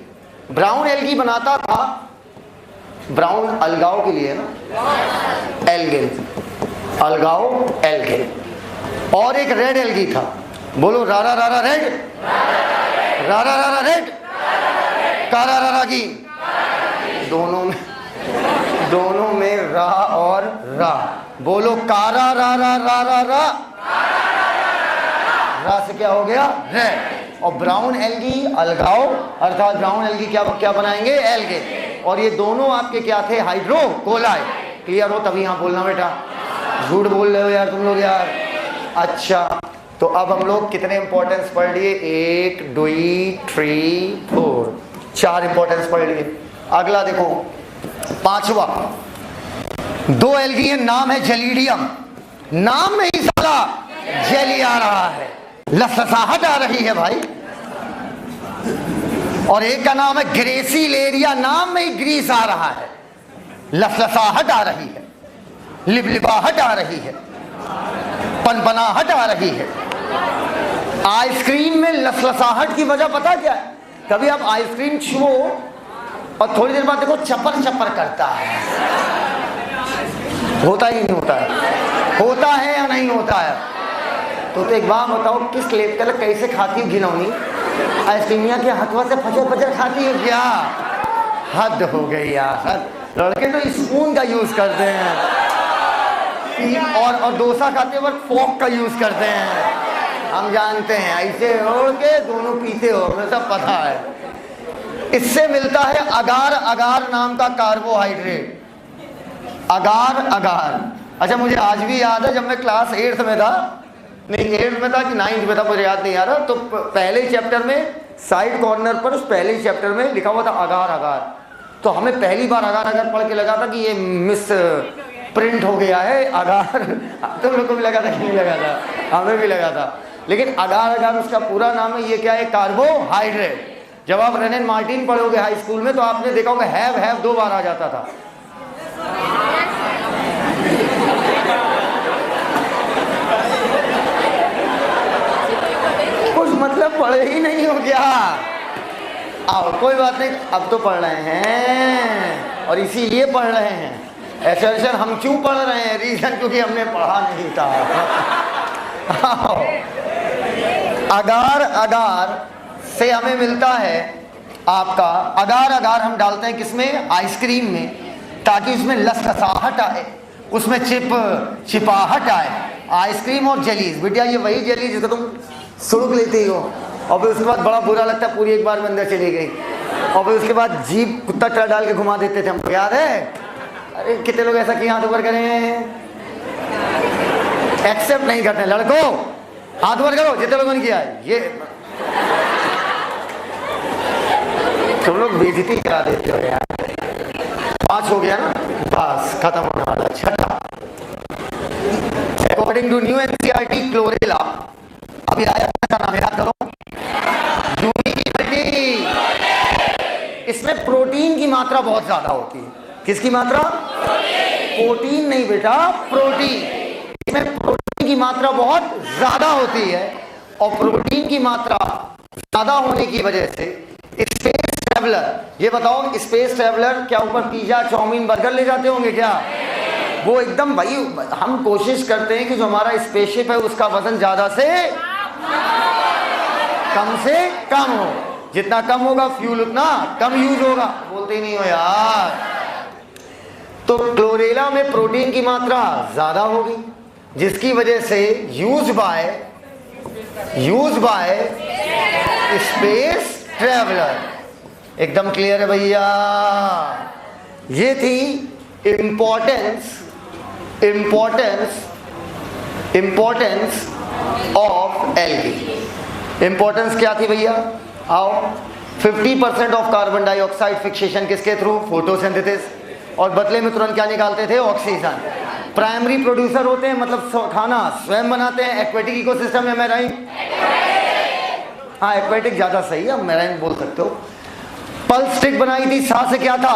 ब्राउन एल्गी बनाता था, ब्राउन अलगाव के लिए ना, एल्गिन, अलगाव एल्गिन। और एक रेड एल्गी था। बोलो रारा रारा रेड, रारा रारा रेड, कारा रारा की। दोनों में रा और रा। बोलो कारा रारा रारा रा, रा से क्या हो गया, रेड। और ब्राउन एल्गी अलगाव, अर्थात ब्राउन एल्गी क्या बनाएंगे, एल्गे। और ये दोनों आपके क्या थे, हाइड्रोकोलाइड। क्लियर हो तभी यहाँ बोलना बेटा, झूठ बोल रहे हो यार तुम लोग यार। अच्छा, तो अब हम लोग कितने इंपॉर्टेंस पढ़ लिए, 1 2 3 4, 4 इंपॉर्टेंस पढ़ लिए। अगला देखो, पांचवा, दो एल्गी है, नाम है जेलिडियम। नाम में ही साला जेली आ रहा है, लसलसाहट आ रही है भाई। और एक का नाम है ग्रेसिलेरिया, नाम में ही ग्रीस आ रहा है, लसलसाहट आ रही है, लिबलिबाहट आ रही है, पनपनाहट आ रही है। आइसक्रीम में लसलसाहट की वजह पता क्या है? कभी आप आइसक्रीम छुओ और थोड़ी देर बाद देखो चपर चपर करता है, होता ही नहीं होता है, होता है या नहीं होता है? तो एक बात बताओ, किस लेवल तक कैसे खाती हूँ घिनौनी आइसक्रीमिया के हथवा से फजर फजर खाती है क्या? हद हो गई यार, हद। लड़के तो स्पून का यूज करते हैं और डोसा खाते वक्त फोक का यूज करते हैं, हम जानते हैं। ऐसे ओढ़ के दोनों पीते हो, हमें सब पता है। इससे मिलता है अगार, अगार नाम का कार्बोहाइड्रेट, अगार अगार। अच्छा, मुझे आज भी याद है जब मैं क्लास 8th में था, नहीं 8th में था कि 9th में था, मुझे याद नहीं आ रहा। तो पहले चैप्टर में साइड कॉर्नर पर उस पहले चैप्टर में लिखा हुआ था अगार अगार। तो हमें पहली बार अगार अगार पढ़ के लगा था कि ये मिस प्रिंट हो गया है अगार। तुम लोग को भी लगा था कि नहीं लगा था? हमें भी लगा था। लेकिन अगार अगार उसका पूरा नाम है। ये क्या है? कार्बोहाइड्रेट। जब आप रेनिन मार्टिन पढ़ोगे हाई स्कूल में तो आपने देखा होगा हैव 2 बार आ जाता था। आओ कोई बात नहीं, अब तो पढ़ रहे हैं और इसीलिए पढ़ रहे हैं। एसर्शन हम क्यों पढ़ रहे हैं? रीजन क्योंकि हमने पढ़ा नहीं था। आओ, अगार अगार से हमें मिलता है आपका, अगार अगार हम डालते हैं किसमें? आइसक्रीम में, ताकि उसमें लसलसाहट आए, उसमें चिपाहट आए। आइसक्रीम और जेलीज, बेटिया ये वही जेली जिसको तुम सुड़क लेती हो और फिर उसके बाद बड़ा बुरा लगता है, पूरी एक बार में अंदर चली गई, और फिर उसके बाद जीभ कुत्ता चढ़ डाल के घुमा देते थे, हमको याद है? अरे कितने लोग ऐसा किए, हाथ ऊपर करें? एक्सेप्ट नहीं करते लड़कों, हाथ ऊपर करो जितने लोगों ने किया है। ये तुम लोग बेइज्जती करा देते हो यार। 5 हो गया ना, बस खत्म होने वाला। छठा, according to new NCERT Chlorella, अभी आया था नाम याद करो, इसमें प्रोटीन की मात्रा बहुत ज्यादा होती है। किसकी मात्रा? प्रोटीन नहीं बेटा, प्रोटीन। इसमें प्रोटीन की मात्रा बहुत ज्यादा होती है, और प्रोटीन की मात्रा ज्यादा होने की वजह से स्पेस ट्रैवलर, ये बताओ स्पेस ट्रैवलर क्या ऊपर पिज्जा चाउमीन बर्गर ले जाते होंगे क्या? वो एकदम भाई, हम कोशिश करते हैं कि जो हमारा स्पेसशिप है उसका वजन ज्यादा से कम हो। जितना कम होगा फ्यूल उतना कम यूज होगा। बोलते ही नहीं हो यार। तो क्लोरेला में प्रोटीन की मात्रा ज्यादा होगी, जिसकी वजह से यूज बाय स्पेस ट्रैवलर। एकदम क्लियर है भैया? ये थी इंपॉर्टेंस ऑफ एल्गी। इंपॉर्टेंस क्या थी भैया? आओ, 50% ऑफ कार्बन डाइऑक्साइड फिक्सेशन किसके थ्रू? फोटोसिंथेसिस। और बदले में तुरंत क्या निकालते थे? ऑक्सीजन। प्राइमरी प्रोड्यूसर होते हैं, मतलब खाना स्वयं बनाते हैं। एक्वेटिक इकोसिस्टम है मैराइन, हाँ एक्वेटिक ज्यादा सही है, मैराइन बोल सकते हो। पल्स स्टिक बनाई थी, सा से क्या था?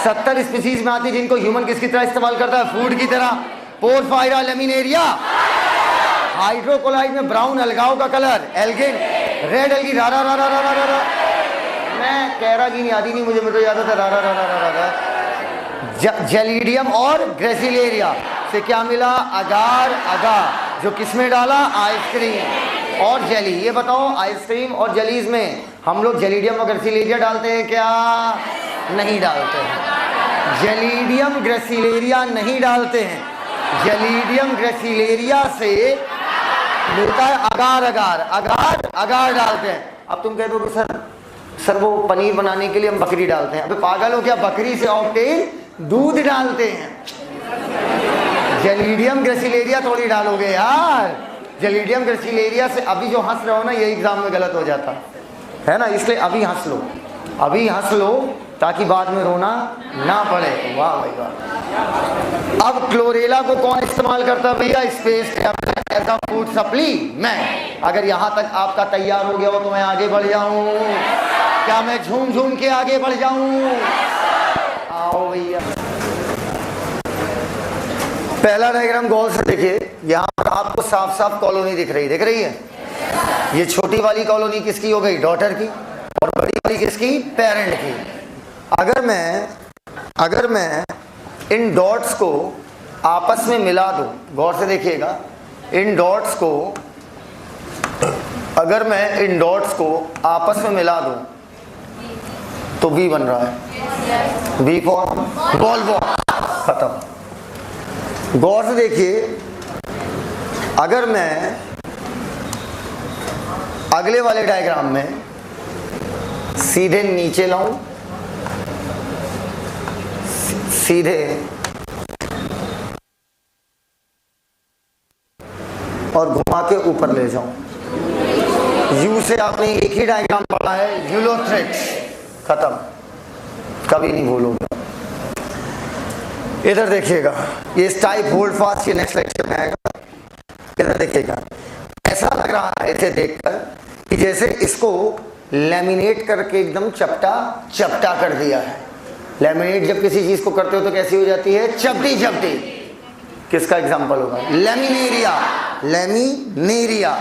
70 स्पीसीज में आती, जिनको ह्यूमन किसकी तरह इस्तेमाल करता है? फूड की तरह। पोरफायरा लेमिनेरिया, हाइड्रोकोलाइड में ब्राउन अलगाव का कलर, एल्गिन, रेड एल्गी, रारा रारा रारा रारा। मैं कह रहा कि नहीं आती नहीं मुझे तो याद आता रारा रारा रारा रारा। जेलिडियम और ग्रेसिलेरिया से क्या मिला? अगार अगार, जो किसमें डाला? आइसक्रीम और जेली। ये बताओ आइसक्रीम और जेलीज में हम लोग जेलिडियम और ग्रेसिलेरिया डालते हैं क्या? नहीं डालते हैं। जेलिडियम ग्रेसिलेरिया नहीं डालते हैं। जेलिडियम ग्रेसिलेरिया से मिलता है अगार अगार, अगार अगार डालते हैं। अब तुम कह दो कि सर वो पनीर बनाने के लिए हम बकरी डालते हैं। अबे पागल हो क्या? बकरी से ऑक्टेन दूध डालते हैं। जेलिडियम ग्रेसिलेरिया थोड़ी डालोगे यार। जेलिडियम ग्रेसिलेरिया से अभी जो हंस रहे हो ना, ये एग्जाम में गलत हो जाता है ना, इसलिए अभी हंस लो ताकि बाद में रोना ना पड़े। वाह भाई वाह। अब क्लोरेला को कौन इस्तेमाल करता है भैया? Space as a food supplement. अगर यहां तक आपका तैयार हो गया हो तो मैं आगे बढ़ जाऊं क्या? मैं झूम झूम के आगे बढ़ जाऊं? आओ भैया, पहला डायग्राम गौर से देखिए। यहां पर आपको साफ साफ कॉलोनी दिख रही है। ये छोटी वाली कॉलोनी किसकी हो गई? डॉटर की। और बड़ी वाली किसकी? पेरेंट की। अगर मैं इन डॉट्स को आपस में मिला दूं, गौर से देखिएगा, इन डॉट्स को अगर मैं इन डॉट्स को आपस में मिला दूं तो V बन रहा है। V फॉर बॉल बॉल, खत्म। गौर से देखिए, अगर मैं अगले वाले डायग्राम में सीधे नीचे लाऊं, सीधे और घुमा के ऊपर ले जाऊं। यू से आपने एक ही डायग्राम पढ़ा है, यूलोथ्रिक्स, खत्म, कभी नहीं भूलोगे। इधर देखिएगा, ये टाइप होल्ड फास्ट, ये नेक्स्ट लेक्चर में आएगा। इधर देखिएगा, ऐसा लग रहा है इसे देखकर कि जैसे इसको लैमिनेट करके एकदम चपटा कर दिया है। लैमिनेट जब किसी चीज को करते हो तो कैसी हो जाती है? चपटी। किसका एग्जांपल होगा? लेमिनेरिया।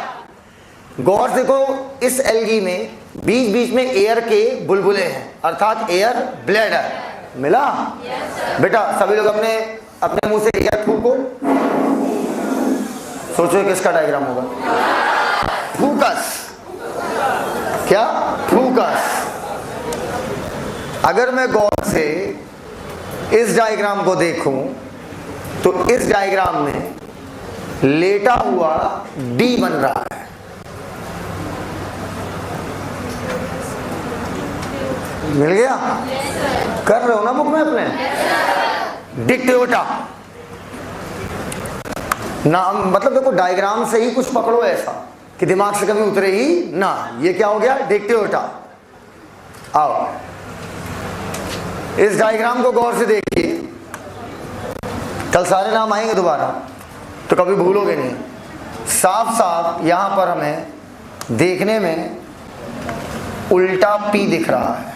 गौर देखो, इस एल्गी में बीच बीच में एयर के बुलबुले हैं, अर्थात एयर ब्लैडर। मिला? बेटा सभी लोग अपने अपने मुंह से एयर फूको। सोचो किसका डायग्राम होगा? फूकस। क्या? फूकस। अगर मैं गौर से इस डायग्राम को देखूं तो इस डायग्राम में लेटा हुआ डी बन रहा है। मिल गया? कर रहे हो ना बुक में अपने? डिक्टेटा नाम, मतलब देखो डायग्राम से ही कुछ पकड़ो ऐसा कि दिमाग से कभी उतरे ही ना। ये क्या हो गया? डिक्टेटा। आओ इस डायग्राम को गौर से देखिए, कल सारे नाम आएंगे दोबारा तो कभी भूलोगे नहीं। साफ साफ यहां पर हमें देखने में उल्टा पी दिख रहा है।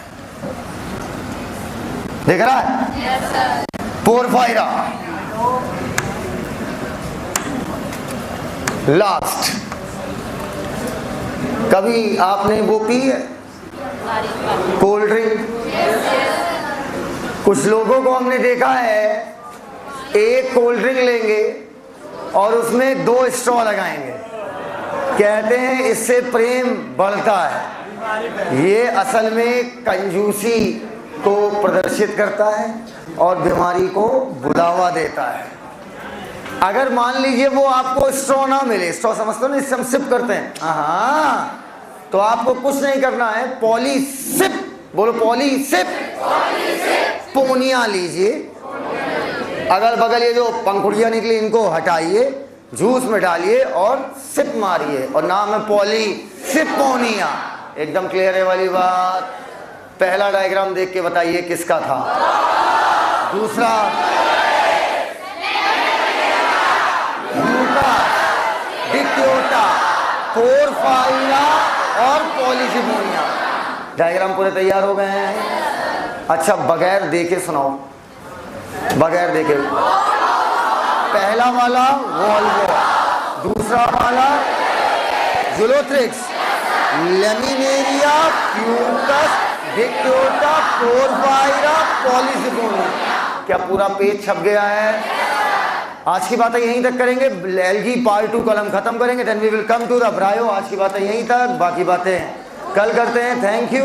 दिख रहा है? पोरफायरा। लास्ट, कभी आपने वो पी है कोल्ड ड्रिंक? कुछ लोगों को हमने देखा है एक कोल्ड ड्रिंक लेंगे और उसमें 2 स्ट्रॉ लगाएंगे, कहते हैं इससे प्रेम बढ़ता है। ये असल में कंजूसी को प्रदर्शित करता है और बीमारी को बढ़ावा देता है। अगर मान लीजिए वो आपको स्ट्रॉ ना मिले, स्ट्रॉ समझते हो ना, इससे हम सिप करते हैं, हाँ, तो आपको कुछ नहीं करना है, पॉली सिप, बोलो पॉली सिप, पोनिया लीजिए, अगल बगल ये जो पंखुड़ियां निकली इनको हटाइए, जूस में डालिए और सिप मारिए, और नाम है पॉली सिपोनिया। एकदम क्लियर है वाली बात? पहला डायग्राम देख के बताइए किसका था? दूसरा डिक्टेटा, पोरफायरा और पॉलीसिपोनिया। डायग्राम पूरे तैयार हो गए हैं? अच्छा बगैर देखे सुनाओ, बगैर देखे। पहला वाला वोल्वो, दूसरा वाला जुलोथ्रिक्स, लेमिनेरिया, फ्यूकस, डिक्टेटा, पोरफायरा, पॉलीसिपोनिया। क्या पूरा पेज छप गया है? आज की बातें यहीं तक करेंगे, एलजी पार्ट 2 कल हम खत्म करेंगे, then we will come to the bryo. आज की बातें यहीं तक, बाकी बातें कल करते हैं। Thank you.